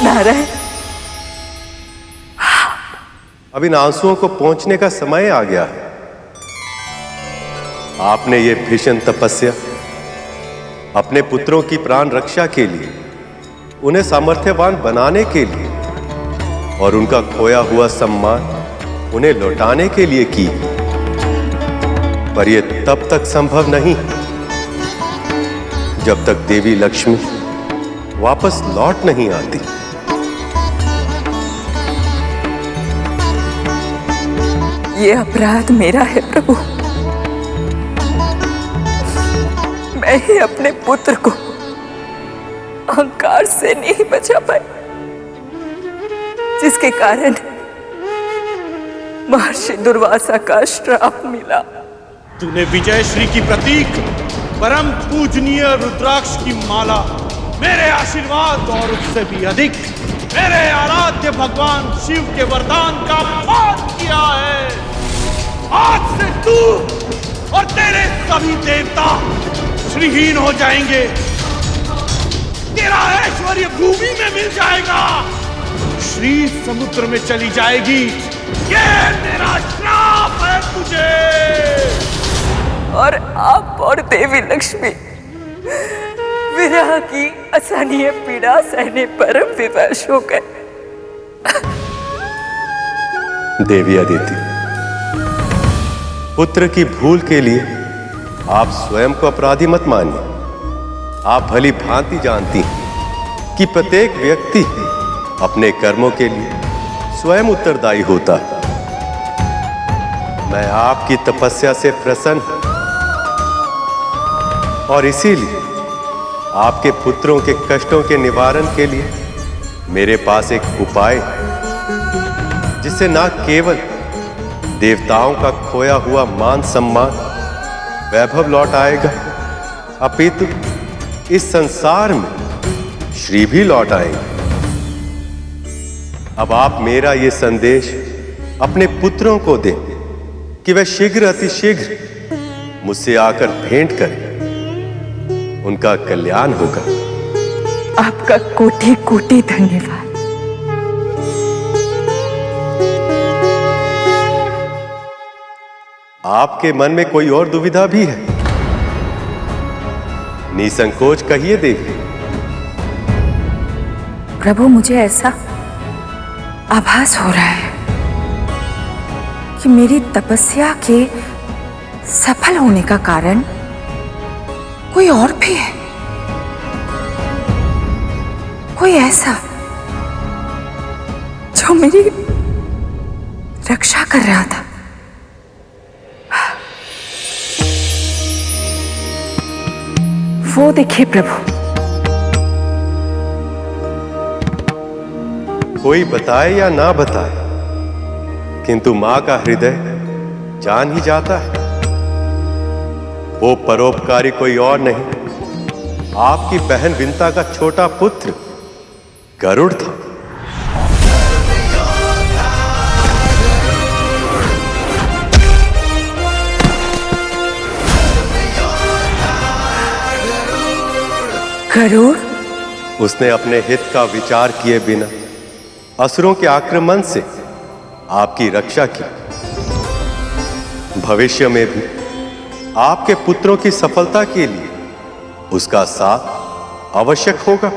नारायण, अब इन आंसुओं को पहुंचने का समय आ गया है। आपने ये भीषण तपस्या अपने पुत्रों की प्राण रक्षा के लिए, उन्हें सामर्थ्यवान बनाने के लिए और उनका खोया हुआ सम्मान उन्हें लौटाने के लिए की, पर यह तब तक संभव नहीं जब तक देवी लक्ष्मी वापस लौट नहीं आती। ये अपराध मेरा है प्रभु। मैं ही अपने पुत्र को अहंकार से नहीं बचा पाई, जिसके कारण महर्षि दुर्वासा का श्राप मिला। तूने विजय श्री की प्रतीक परम पूजनीय रुद्राक्ष की माला मेरे आशीर्वाद और उससे भी अधिक मेरे आराध्य भगवान शिव के वरदान का अपमान किया है। आज से तू और तेरे सभी देवता श्रीहीन हो जाएंगे। तेरा ऐश्वर्य भूमि में मिल जाएगा, श्री समुद्र में चली जाएगी ये मेरा श्राप है तुझे। और आप और देवी लक्ष्मी विरह की असहनीय पीड़ा सहने पर विवश हो गए। देवी अदिति, पुत्र की भूल के लिए आप स्वयं को अपराधी मत मानिए। आप भली भांति जानती हैं कि प्रत्येक व्यक्ति अपने कर्मों के लिए स्वयं उत्तरदायी होता है। मैं आपकी तपस्या से प्रसन्न हूं और इसीलिए आपके पुत्रों के कष्टों के निवारण के लिए मेरे पास एक उपाय है, जिससे न केवल देवताओं का खोया हुआ मान सम्मान वैभव लौट आएगा, अपितु इस संसार में श्री भी लौट आएंगे। अब आप मेरा ये संदेश अपने पुत्रों को दें कि वे शीघ्र अतिशीघ्र मुझसे आकर भेंट करें, उनका कल्याण होगा। आपका कोटि कोटि धन्यवाद। आपके मन में कोई और दुविधा भी है? निसंकोच कहिए देवी। प्रभु, मुझे ऐसा आभास हो रहा है कि मेरी तपस्या के सफल होने का कारण कोई और भी है, कोई ऐसा जो मेरी रक्षा कर रहा था। वो देखिए प्रभु। कोई बताए या ना बताए, किंतु मां का हृदय जान ही जाता है। वो परोपकारी कोई और नहीं, आपकी बहन विंता का छोटा पुत्र गरुड़ था। गरुड़? उसने अपने हित का विचार किए बिना असुरों के आक्रमण से आपकी रक्षा की। भविष्य में भी आपके पुत्रों की सफलता के लिए उसका साथ आवश्यक होगा।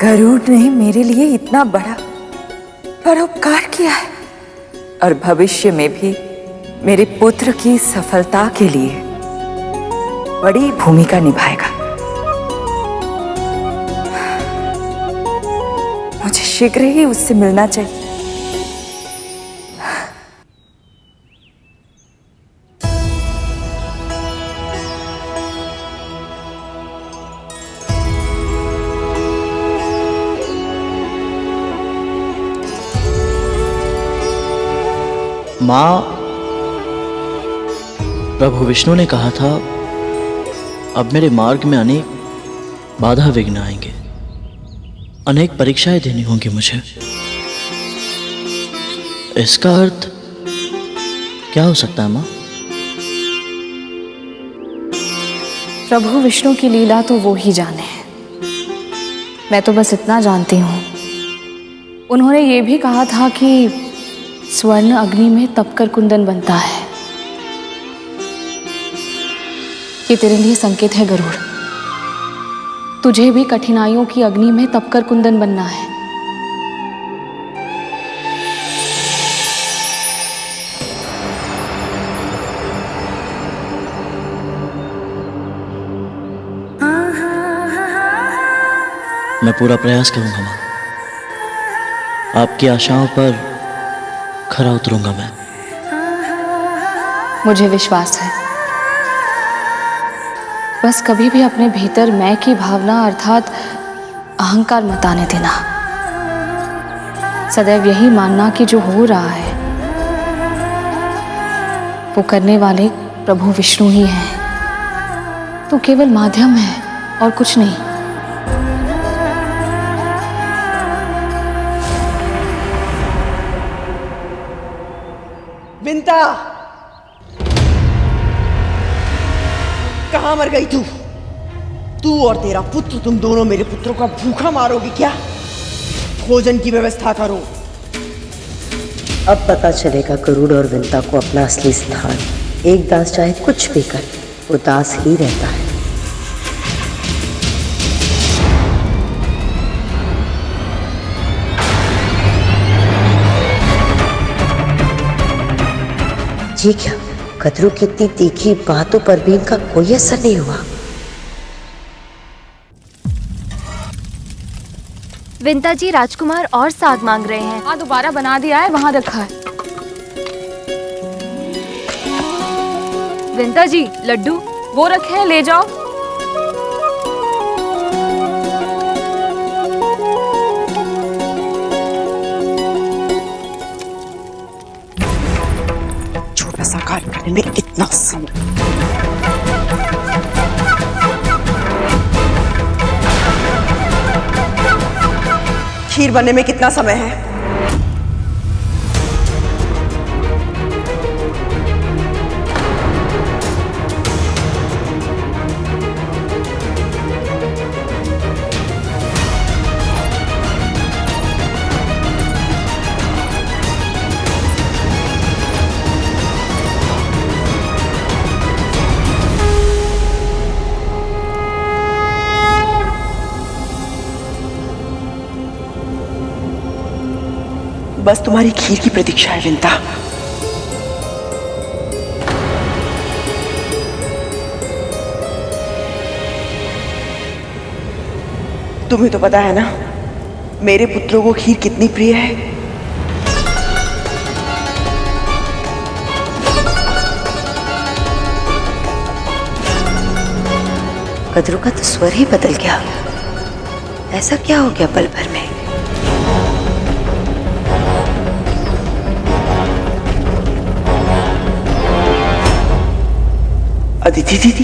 गरुड़ ने मेरे लिए इतना बड़ा परोपकार किया है और भविष्य में भी मेरे पुत्र की सफलता के लिए बड़ी भूमिका निभाएगा। मुझे शीघ्र ही उससे मिलना चाहिए। माँ, प्रभु विष्णु ने कहा था अब मेरे मार्ग में अनेक बाधा विघ्न आएंगे, अनेक परीक्षाएं देनी होंगी मुझे। इसका अर्थ क्या हो सकता है माँ? प्रभु विष्णु की लीला तो वो ही जाने। मैं तो बस इतना जानती हूँ, उन्होंने ये भी कहा था कि स्वर्ण अग्नि में तपकर कुंदन बनता है। ये तेरे लिए संकेत है गरुड़, तुझे भी कठिनाइयों की अग्नि में तपकर कुंदन बनना है। मैं पूरा प्रयास करूंगा माँ, आपकी आशाओं पर खरा उतरूंगा मैं। मुझे विश्वास है। बस कभी भी अपने भीतर मैं की भावना अर्थात अहंकार मत आने देना। सदैव यही मानना कि जो हो रहा है वो करने वाले प्रभु विष्णु ही हैं। तो केवल माध्यम है और कुछ नहीं। विंता, कहां मर गई तू? तू और तेरा पुत्र, तुम दोनों मेरे पुत्रों का भूखा मारोगे क्या? भोजन की व्यवस्था करो। अब पता चलेगा गरुड़ और विंता को अपना असली स्थान। एक दास चाहे कुछ भी करे, वो दास ही रहता है। ये क्या, कदरू की इतनी तीखी बातों पर भी इनका कोई असर नहीं हुआ। विंता जी, राजकुमार और साग मांग रहे हैं। हाँ, दोबारा बना दिया है, वहां रखा है। विंता जी, लड्डू वो रखे हैं, ले जाओ। छोटा सा कार्य करने में इतना समय। खीर बनने में कितना समय है? बस तुम्हारी खीर की प्रतीक्षा है विंता। तुम्हें तो पता है ना मेरे पुत्रों को खीर कितनी प्रिय है। कदरू का तो स्वर ही बदल गया। ऐसा क्या हो गया पल भर में? अदिति दीदी,